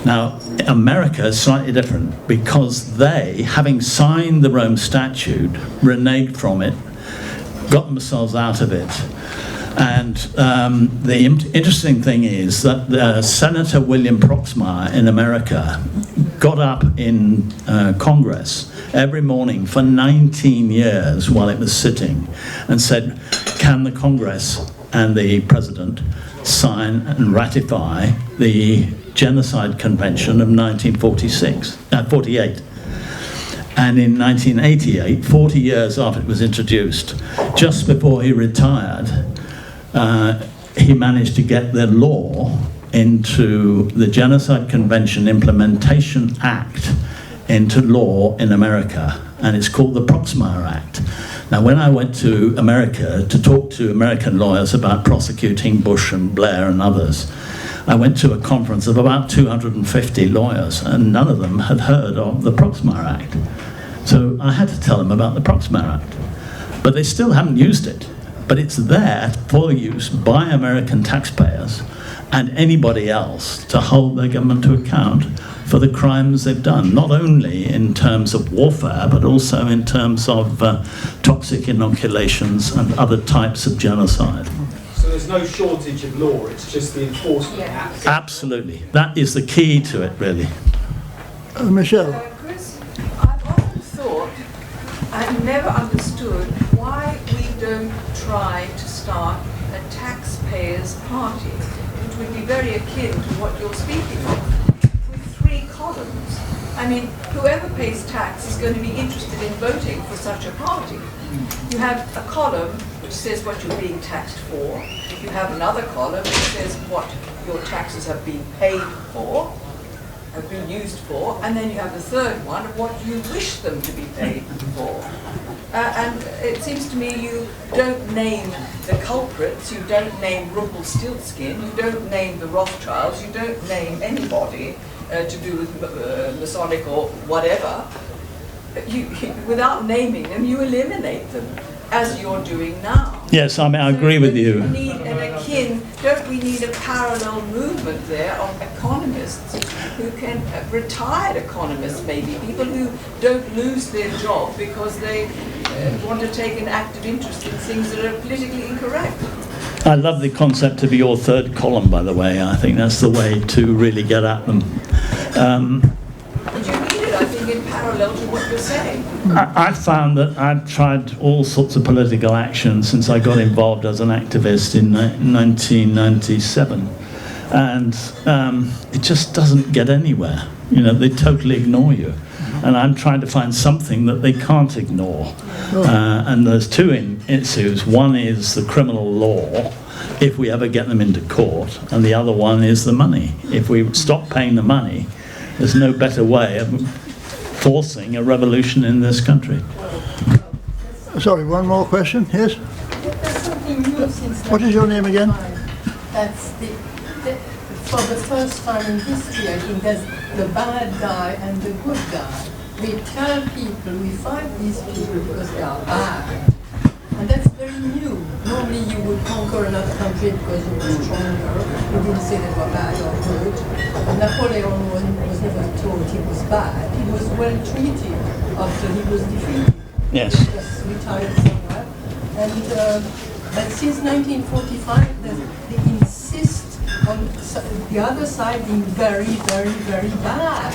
Now, America is slightly different, because they, having signed the Rome Statute, reneged from it, got themselves out of it. And the interesting thing is that Senator William Proxmire in America got up in Congress every morning for 19 years while it was sitting and said, can the Congress and the President sign and ratify the Genocide Convention of 1948? And in 1988, 40 years after it was introduced, just before he retired, he managed to get the law into the Genocide Convention Implementation Act into law in America, and it's called the Proxmire Act. Now, when I went to America to talk to American lawyers about prosecuting Bush and Blair and others, I went to a conference of about 250 lawyers, and none of them had heard of the Proxmire Act. So I had to tell them about the Proxmire Act. But they still haven't used it. But it's there for use by American taxpayers and anybody else to hold their government to account for the crimes they've done, not only in terms of warfare, but also in terms of toxic inoculations and other types of genocide. So there's no shortage of law, it's just the enforcement act. Absolutely. That is the key to it, really. Michèle. Chris, I've often thought and never understood why we don't try to start a taxpayers' party, which would be very akin to what you're speaking of, with 3 columns. I mean, whoever pays tax is going to be interested in voting for such a party. You have a column which says what you're being taxed for. You have another column which says what your taxes have been paid for, have been used for, and then you have the third one of what you wish them to be paid for. And it seems to me you don't name the culprits, you don't name Rumpelstiltskin, you don't name the Rothschilds, you don't name anybody to do with Masonic or whatever. Without naming them, you eliminate them, as you're doing now. Yes, I mean, I agree with you. Don't we need a parallel movement there of economists who can, retired economists maybe, people who don't lose their job because they want to take an active interest in things that are politically incorrect? I love the concept of your third column, by the way. I think that's the way to really get at them. But you need it, I think, in parallel to what you're saying. I found that I've tried all sorts of political action since I got involved as an activist in 1997, and it just doesn't get anywhere. You know, they totally ignore you, and I'm trying to find something that they can't ignore. And there's 2 issues. One is the criminal law, if we ever get them into court, and the other one is the money. If we stop paying the money, there's no better way of forcing a revolution in this country. Sorry, one more question. Yes? There's something new since What is your name again? That's for the first time in history, I think there's the bad guy and the good guy. We tell people, we fight these people because they are bad. And that's very new. Normally you would conquer another country because you were stronger. You didn't say they were bad or good. But Napoleon was never told he was bad. He was well treated after he was defeated. Yes. He just retired somewhere. And but since 1945, they insist on the other side being very, very, very bad,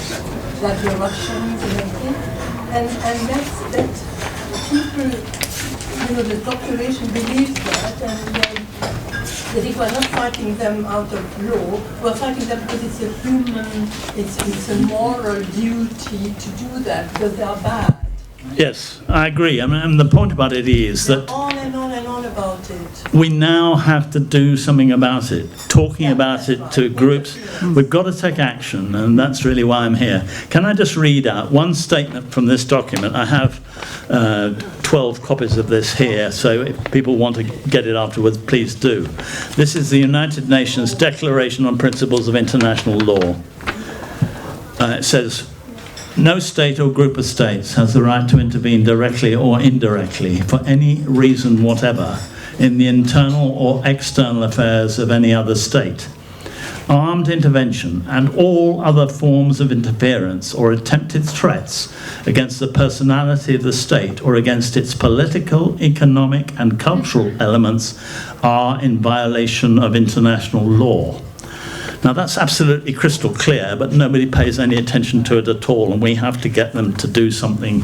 like the Russians and everything. And that people, the population believes that, and that if we're not fighting them out of law, we're fighting them because it's a human, it's a moral duty to do that because they are bad. Yes, I agree. I mean, the point about it is that On and on and on about it. we now have to do something about it, talking about it to groups. We've got to take action, and that's really why I'm here. Can I just read out one statement from this document? I have 12 copies of this here, so if people want to get it afterwards, please do. This is the United Nations Declaration on Principles of International Law. It says, no state or group of states has the right to intervene directly or indirectly for any reason whatever in the internal or external affairs of any other state. Armed intervention and all other forms of interference or attempted threats against the personality of the state or against its political, economic and cultural elements are in violation of international law. Now that's absolutely crystal clear, but nobody pays any attention to it at all, and we have to get them to do something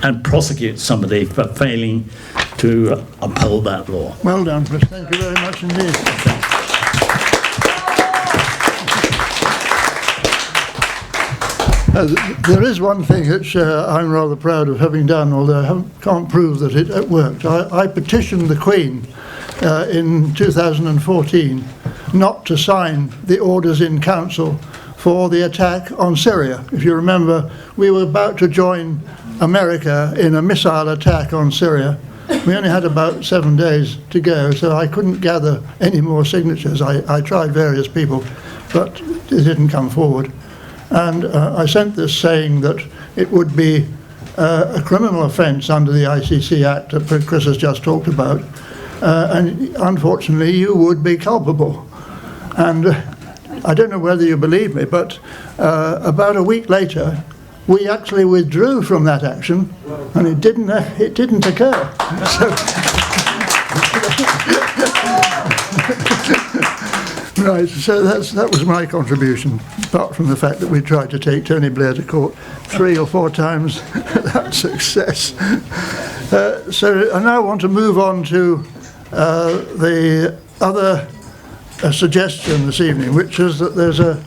and prosecute somebody for failing to uphold that law. Well done, Chris. Thank you very much indeed. There is one thing which I'm rather proud of having done, although I can't prove that it worked. I petitioned the Queen in 2014 not to sign the orders in council for the attack on Syria. If you remember, we were about to join America in a missile attack on Syria. We only had about 7 days to go, so I couldn't gather any more signatures. I tried various people, but it didn't come forward. And I sent this saying that it would be a criminal offence under the ICC Act that Chris has just talked about, and unfortunately you would be culpable. And I don't know whether you believe me, but about a week later, we actually withdrew from that action, and it didn't occur. Right, so that was my contribution, apart from the fact that we tried to take Tony Blair to court 3 or 4 times without success. So I now want to move on to the other suggestion this evening, which is that there's a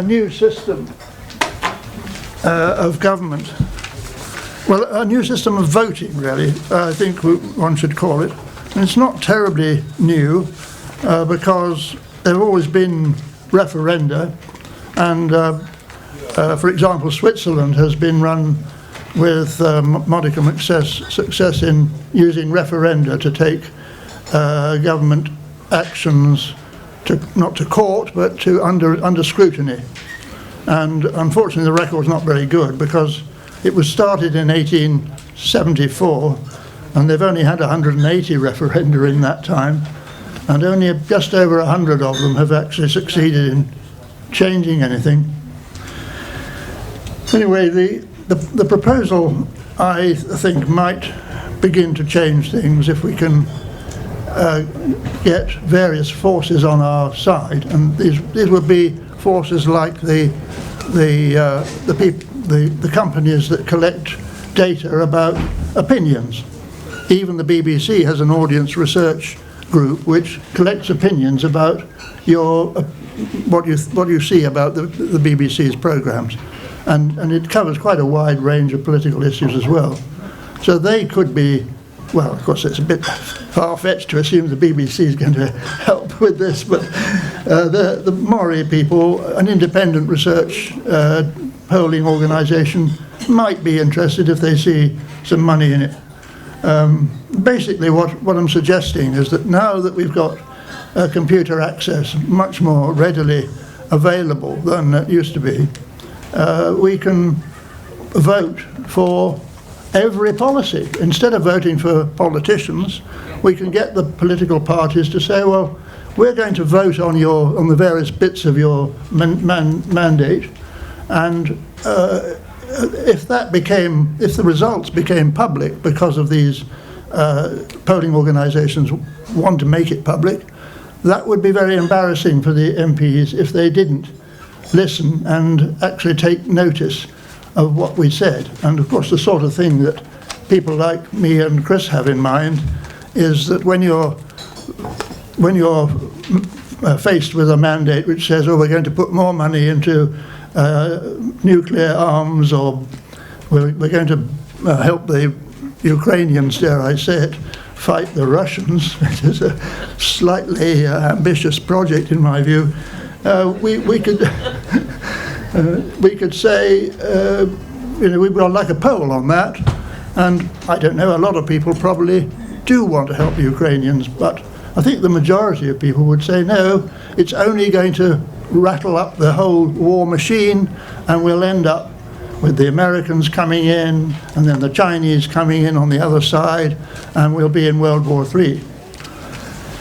new system of government. Well, a new system of voting, really, I think one should call it. And it's not terribly new, because there have always been referenda, and for example, Switzerland has been run with modicum success in using referenda to take government actions not to court but to under scrutiny. And unfortunately the record's not very good, because it was started in 1874 and they've only had 180 referenda in that time, and only just over 100 of them have actually succeeded in changing anything. Anyway, the proposal, I think, might begin to change things if we can get various forces on our side, and these would be forces like the companies that collect data about opinions. Even the BBC has an audience research group which collects opinions about what you see about the BBC's programmes, and it covers quite a wide range of political issues as well. So they could be, well, of course it's a bit far-fetched to assume the BBC is going to help with this, but the Mori people, an independent research polling organisation, might be interested if they see some money in it. Basically what I'm suggesting is that now that we've got computer access much more readily available than it used to be, we can vote for every policy. Instead of voting for politicians, we can get the political parties to say, well, we're going to vote on the various bits of your mandate, and if the results became public because of these polling organisations want to make it public, that would be very embarrassing for the MPs if they didn't listen and actually take notice of what we said. And of course the sort of thing that people like me and Chris have in mind is that when you're faced with a mandate which says, oh, we're going to put more money into nuclear arms, or we're going to help the Ukrainians, dare I say it, fight the Russians, which is a slightly ambitious project in my view, we could say, we've got like a poll on that, and I don't know, a lot of people probably do want to help the Ukrainians, but I think the majority of people would say no, it's only going to rattle up the whole war machine, and we'll end up with the Americans coming in and then the Chinese coming in on the other side, and we'll be in World War III.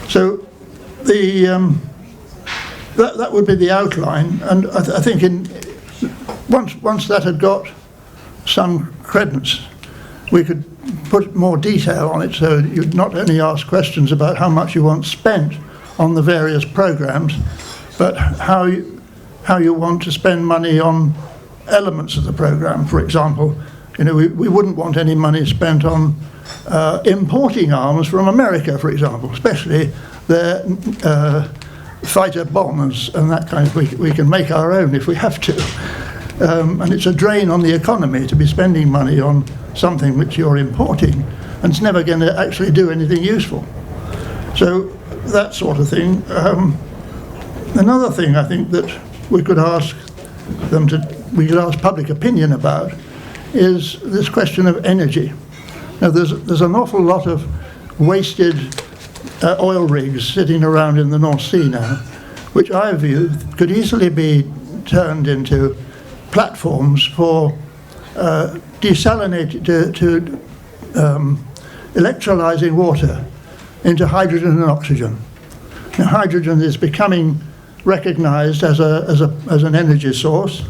So that would be the outline, and I think once that had got some credence, we could put more detail on it, so you'd not only ask questions about how much you want spent on the various programs, but how you want to spend money on elements of the program. For example, we wouldn't want any money spent on importing arms from America, for example, especially their fighter bombers and that kind of. We can make our own if we have to, and it's a drain on the economy to be spending money on something which you're importing, and it's never going to actually do anything useful. So that sort of thing. Another thing I think that we could ask public opinion about is this question of energy. Now there's an awful lot of wasted oil rigs sitting around in the North Sea now, which I view could easily be turned into platforms for electrolyzing water into hydrogen and oxygen. Now, hydrogen is becoming recognized as an energy source,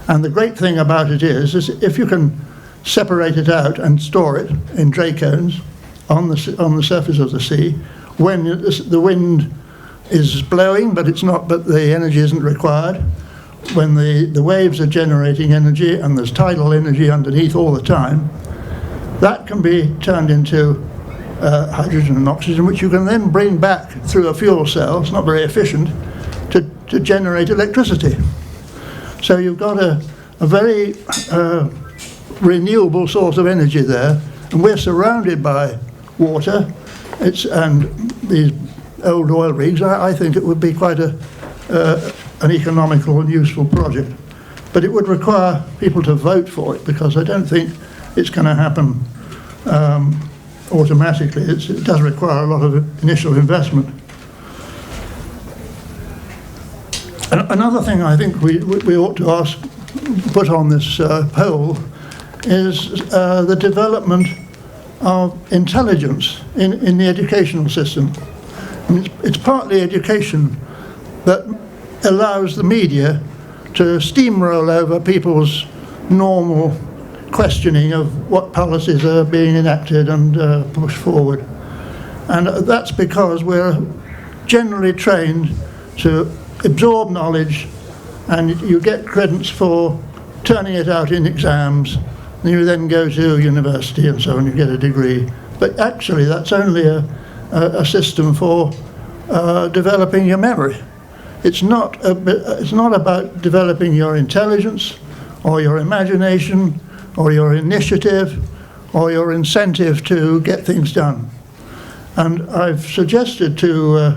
and the great thing about it is if you can separate it out and store it in dracones on the surface of the sea, when the wind is blowing but the energy isn't required, when the waves are generating energy and there's tidal energy underneath all the time, that can be turned into hydrogen and oxygen, which you can then bring back through a fuel cell. It's not very efficient to generate electricity. So you've got a very renewable source of energy there, and we're surrounded by water. And these old oil rigs, I think it would be quite an economical and useful project. But it would require people to vote for it, because I don't think it's going to happen automatically. It does require a lot of initial investment. Another thing I think we ought to put on this poll is the development of intelligence in the educational system. I mean, it's partly education that allows the media to steamroll over people's normal questioning of what policies are being enacted and pushed forward. And that's because we're generally trained to absorb knowledge, and you get credits for turning it out in exams, and you then go to university and so on, you get a degree. But actually that's only a system for developing your memory. It's not about developing your intelligence or your imagination or your initiative or your incentive to get things done. And I've suggested to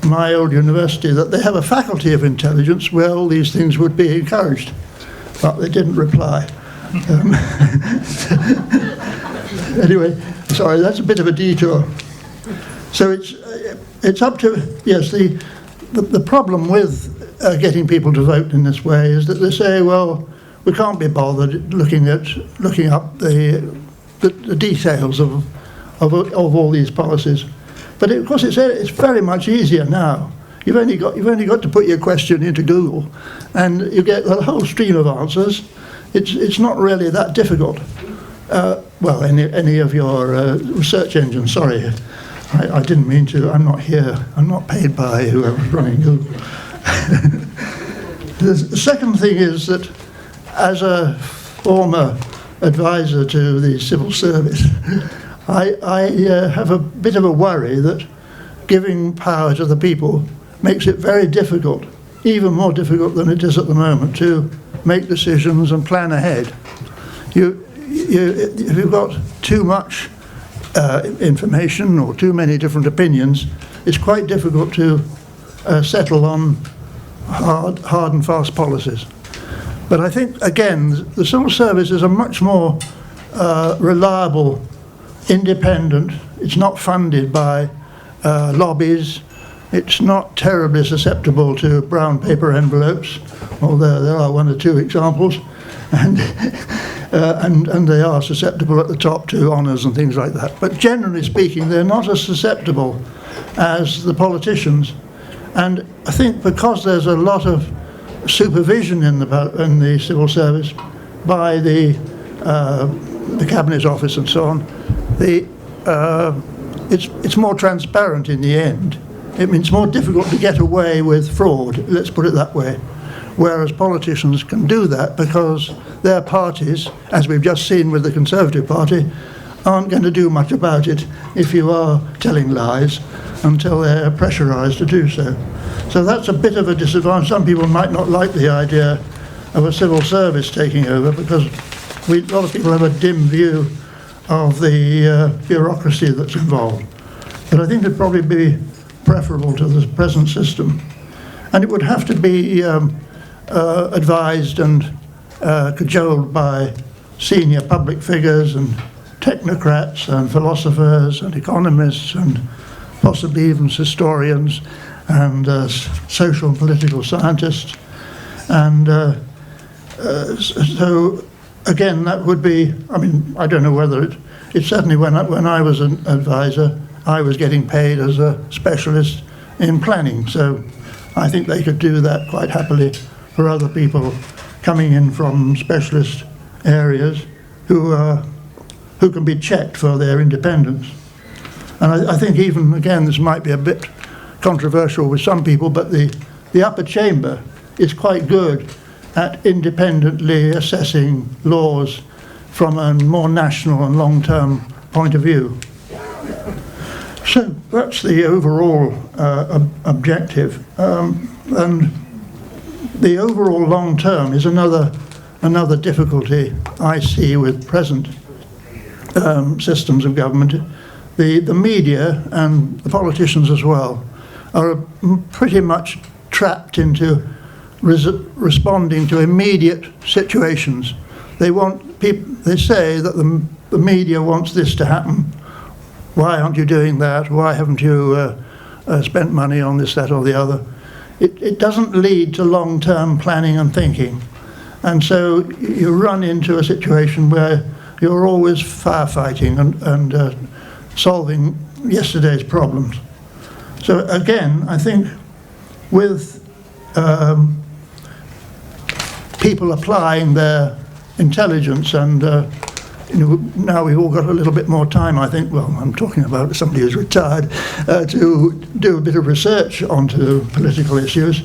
my old university that they have a faculty of intelligence where all these things would be encouraged, but they didn't reply. Anyway, sorry, that's a bit of a detour. So it's up to, yes, the problem with getting people to vote in this way is that they say, well, we can't be bothered looking up the details of all these policies. But of course, it's very much easier now. You've only got to put your question into Google, and you get a whole stream of answers. It's not really that difficult. Well, any of your research engines. Sorry, I didn't mean to. I'm not here. I'm not paid by whoever's running Google. The second thing is that, as a former advisor to the civil service, I have a bit of a worry that giving power to the people makes it very difficult, even more difficult than it is at the moment, to make decisions and plan ahead. If you've got too much information or too many different opinions, it's quite difficult to settle on hard and fast policies. But I think, again, the civil service is a much more reliable, independent. It's not funded by lobbies. It's not terribly susceptible to brown paper envelopes, although there are one or two examples, and they are susceptible at the top to honours and things like that. But generally speaking, they're not as susceptible as the politicians. And I think because there's a lot of supervision in the civil service by the Cabinet Office and so on, it's more transparent in the end. It means more difficult to get away with fraud, let's put it that way. Whereas politicians can do that because their parties, as we've just seen with the Conservative Party, aren't going to do much about it if you are telling lies until they're pressurised to do so. So that's a bit of a disadvantage. Some people might not like the idea of a civil service taking over because a lot of people have a dim view of the bureaucracy that's involved. But I think it'd probably be preferable to the present system. And it would have to be advised and cajoled by senior public figures and technocrats and philosophers and economists and possibly even historians and social and political scientists. And so, again, that would be, I mean, I don't know whether it's certainly when I was an advisor, I was getting paid as a specialist in planning. So I think they could do that quite happily for other people coming in from specialist areas who can be checked for their independence. And I think even, again, this might be a bit controversial with some people, but the upper chamber is quite good at independently assessing laws from a more national and long-term point of view. So that's the overall objective. And the overall long-term is another difficulty I see with present systems of government. The media and the politicians as well are pretty much trapped into responding to immediate situations. They say that the media wants this to happen. Why aren't you doing that? Why haven't you spent money on this, that, or the other? It doesn't lead to long-term planning and thinking. And so you run into a situation where you're always firefighting and solving yesterday's problems. So again, I think with people applying their intelligence and now we've all got a little bit more time, I think, well, I'm talking about somebody who's retired, to do a bit of research onto political issues.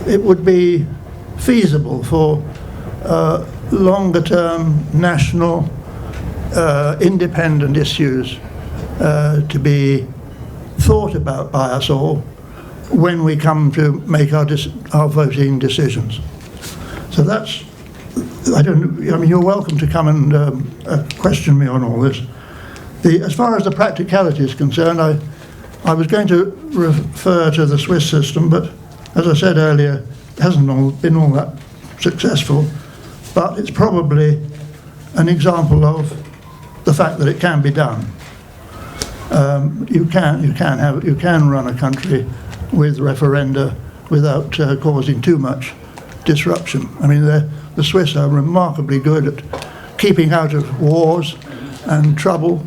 It would be feasible for longer-term national independent issues to be thought about by us all when we come to make our voting decisions. So that's, I mean, you're welcome to come and question me on all this. As far as the practicality is concerned, I was going to refer to the Swiss system, but as I said earlier, it hasn't been all that successful, but it's probably an example of the fact that it can be done. You can run a country with referenda without causing too much disruption. I mean, the Swiss are remarkably good at keeping out of wars and trouble,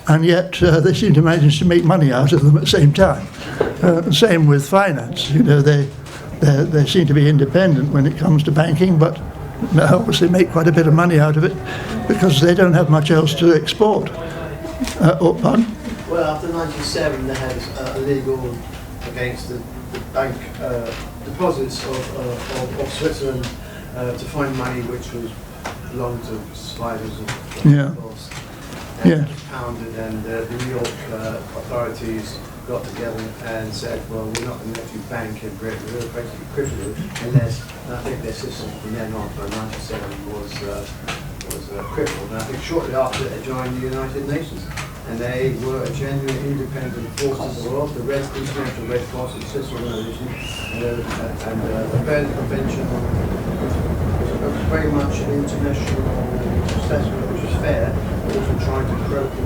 and yet they seem to manage to make money out of them at the same time. Same with finance. You know, they seem to be independent when it comes to banking, but obviously make quite a bit of money out of it because they don't have much else to export. Pardon? Well, after 97, they had a legal against the bank deposits of Switzerland to find money which was belonged to survivors of Holocaust. And it was pounded, and the New York authorities got together and said, well, we're not going to let you bank in Britain, we're basically cripple you unless, and I think their system from then on for 97 was crippled. And I think shortly after they joined the United Nations. And they were a genuine independent force of the world, the Red International Red Cross and Swiss organization, and the Berne Convention was very much an international assessment which was fair, but also trying to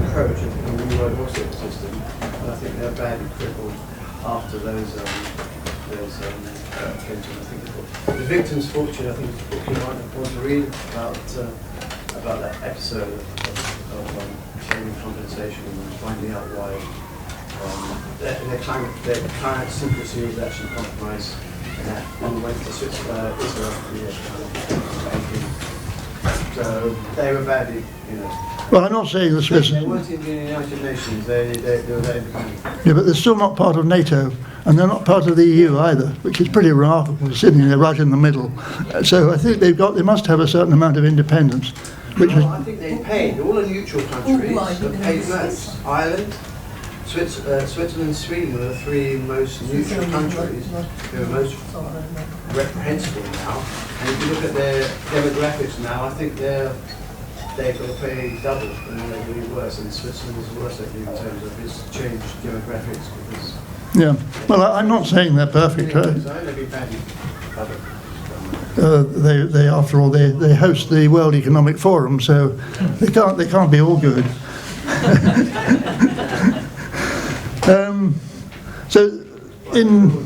encourage a new world war system. And I think they're badly crippled after those came to. I think the Victim's Fortune, I think it's a book you might want to read about that episode of compensation and finding out why their client secrecy was actually compromised, and went to Israel banking. So they were badly, you know. Well, I'm not saying the Swiss... They weren't in the United Nations, they were there independent. Yeah, but they're still not part of NATO, and they're not part of the EU either, which is pretty remarkable, sitting there right in the middle. So I think they must have a certain amount of independence. I think they paid, all the neutral countries have paid most. Ireland, Switzerland, Sweden were the three most neutral countries. They were most reprehensible now. And if you look at their demographics now, I think they're going to pay double, and they're really worse. And Switzerland is worse, I think, in terms of its changed demographics. Because well, I'm not saying they're perfect. They after all, they host the World Economic Forum, so they can't be all good. So, in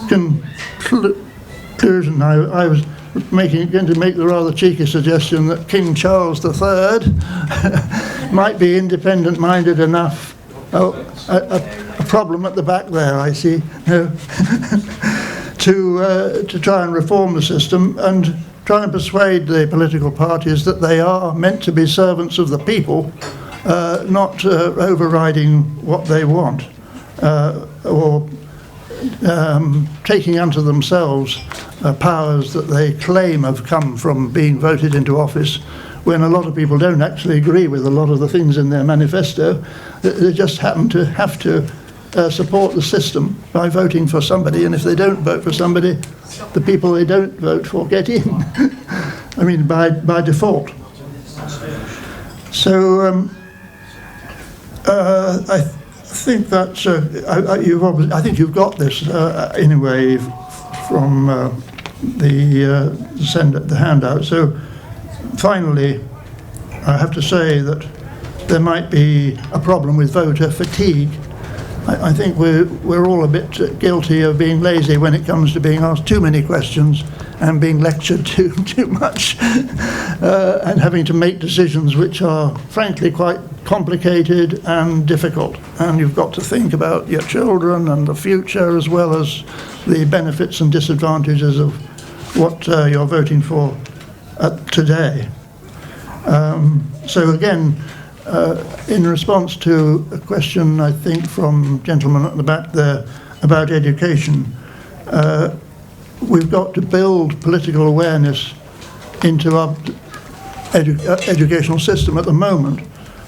conclusion, I was going to make the rather cheeky suggestion that King Charles III might be independent-minded enough. Oh, a problem at the back there, I see. No. To try and reform the system and try and persuade the political parties that they are meant to be servants of the people, not overriding what they want, or taking unto themselves powers that they claim have come from being voted into office, when a lot of people don't actually agree with a lot of the things in their manifesto. They just happen to have to support the system by voting for somebody, and if they don't vote for somebody, the people they don't vote for get in. I mean, by default. So I think that's I think you've got this anyway from the handout. So finally, I have to say that there might be a problem with voter fatigue. I think we're all a bit guilty of being lazy when it comes to being asked too many questions and being lectured too much, and having to make decisions which are frankly quite complicated and difficult. And you've got to think about your children and the future, as well as the benefits and disadvantages of what you're voting for today. So again, in response to a question, I think, from gentlemen at the back there about education, we've got to build political awareness into our educational system. At the moment,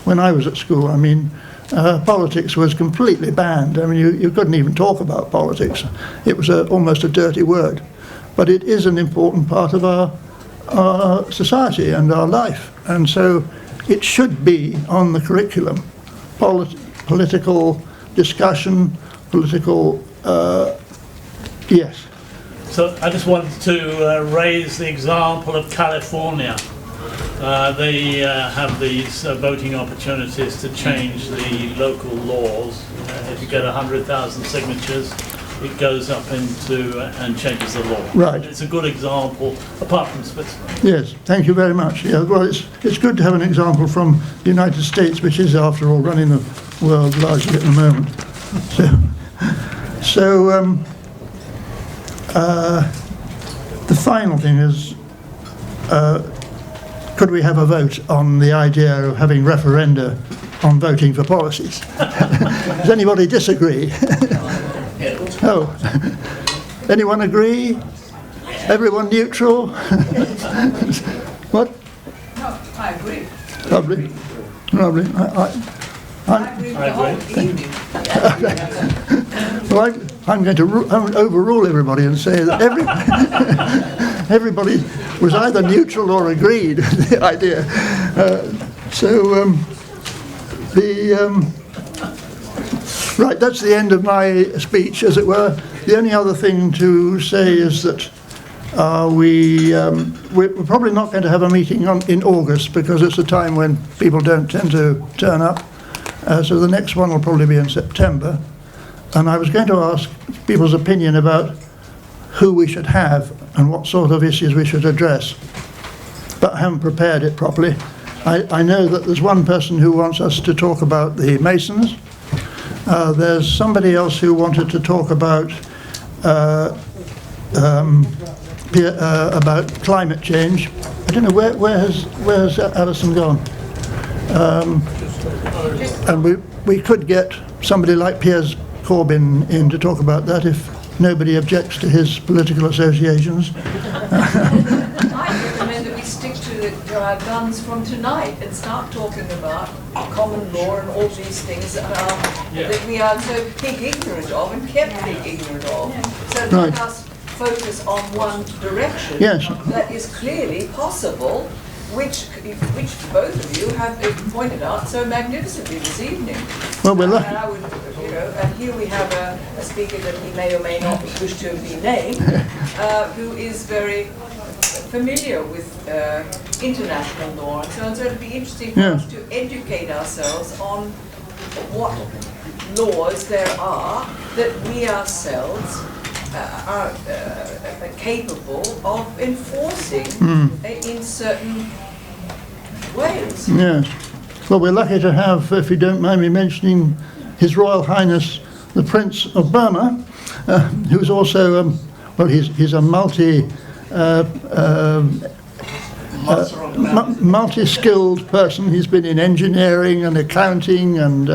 when I was at school, I mean, politics was completely banned. I mean, you couldn't even talk about politics. It was almost a dirty word. But it is an important part of our society and our life. And so it should be on the curriculum. Political discussion, political, yes. So I just wanted to raise the example of California. They have these voting opportunities to change the local laws. If you get 100,000 signatures, it goes up into and changes the law. Right. It's a good example, apart from Switzerland. Yes, thank you very much. Yeah, well, it's good to have an example from the United States, which is, after all, running the world largely at the moment. So the final thing is, could we have a vote on the idea of having referenda on voting for policies? Does anybody disagree? Oh. Anyone agree? Everyone neutral? What? No, I agree. Lovely. Lovely. I agree with the whole evening. Well, I'm going to overrule everybody and say that everybody was either neutral or agreed with the idea. Right, that's the end of my speech, as it were. The only other thing to say is that we're probably not going to have a meeting in August, because it's a time when people don't tend to turn up. So the next one will probably be in September. And I was going to ask people's opinion about who we should have and what sort of issues we should address. But I haven't prepared it properly. I know that there's one person who wants us to talk about the Masons. There's somebody else who wanted to talk about climate change. I don't know, where has Alison gone? And we could get somebody like Piers Corbyn in to talk about that if nobody objects to his political associations. I recommend that we stick to our guns from tonight and start talking about common law and all these things that we are so big ignorant of and kept big ignorant of. So Right. let us focus on one direction Yes. that is clearly possible, which both of you have pointed out so magnificently this evening. Well, we're lucky. And I would, and here we have a speaker that he may or may not wish to be named, who is very familiar with international law and so on. So it'd be interesting for us to educate ourselves on what laws there are that we ourselves are capable of enforcing in certain ways. Yes. Well, we're lucky to have, if you don't mind me mentioning, His Royal Highness the Prince of Burma, who's also, well, he's a multi-skilled person. He's been in engineering and accounting and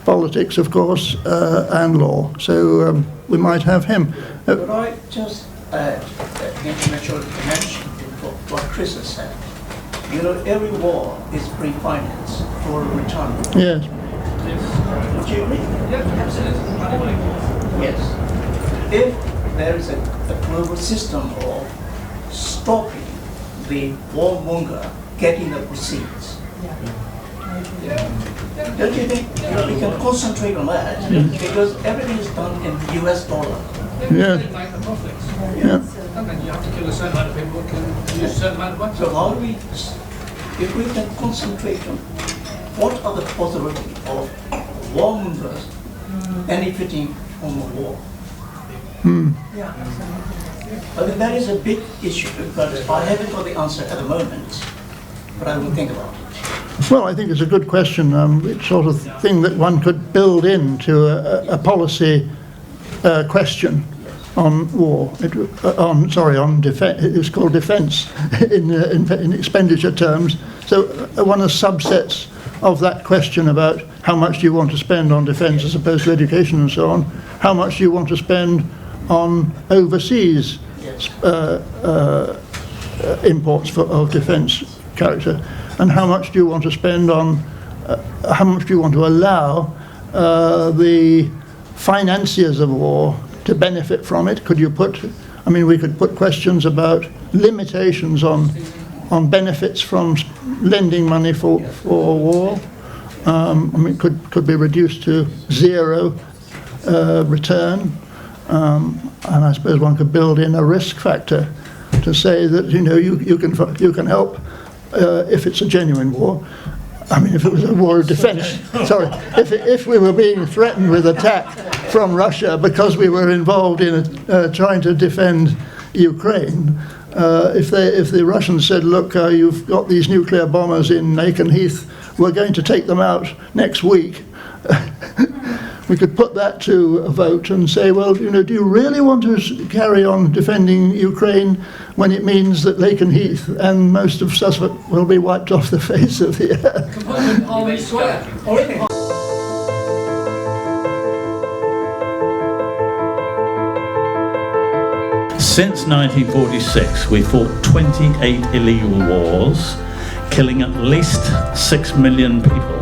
politics, of course, and law. So we might have him. Could I just mention what Chris has said? You know, every war is pre-financed for a return. Yes. Would you agree? Yeah, absolutely. Yes. If there is a global system of stopping the warmonger getting the proceeds, don't you think we can concentrate on that? Because everything is done in US dollar. Yeah. Make the profits. Yeah. And then you have to kill a certain amount of people who can use a certain amount of weapons. So how do we, if we can concentrate on what are the possibilities of warmongers benefiting from the war? I think that is a big issue, but I haven't got the answer at the moment, but I will think about it. Well, I think it's a good question. It's sort of thing that one could build into a policy question on war. On defence. It was called defence in expenditure terms. So one of the subsets of that question about how much do you want to spend on defence as opposed to education and so on, how much do you want to spend on overseas imports of defence character, and how much do you want to spend on, how much do you want to allow the financiers of war to benefit from it? Could you put, I mean, we could put questions about limitations on benefits from lending money for war. I mean, could be reduced to zero return. And I suppose one could build in a risk factor to say that, you know, you can help if it's a genuine war. I mean, if it was a war of defence, sorry, if we were being threatened with attack from Russia because we were involved in trying to defend Ukraine. If the Russians said, look, you've got these nuclear bombers in Lakenheath, we're going to take them out next week, we could put that to a vote and say, well, you know, do you really want to carry on defending Ukraine when it means that Lakenheath and most of Sussex will be wiped off the face of the earth? Since 1946, we fought 28 illegal wars, killing at least 6 million people.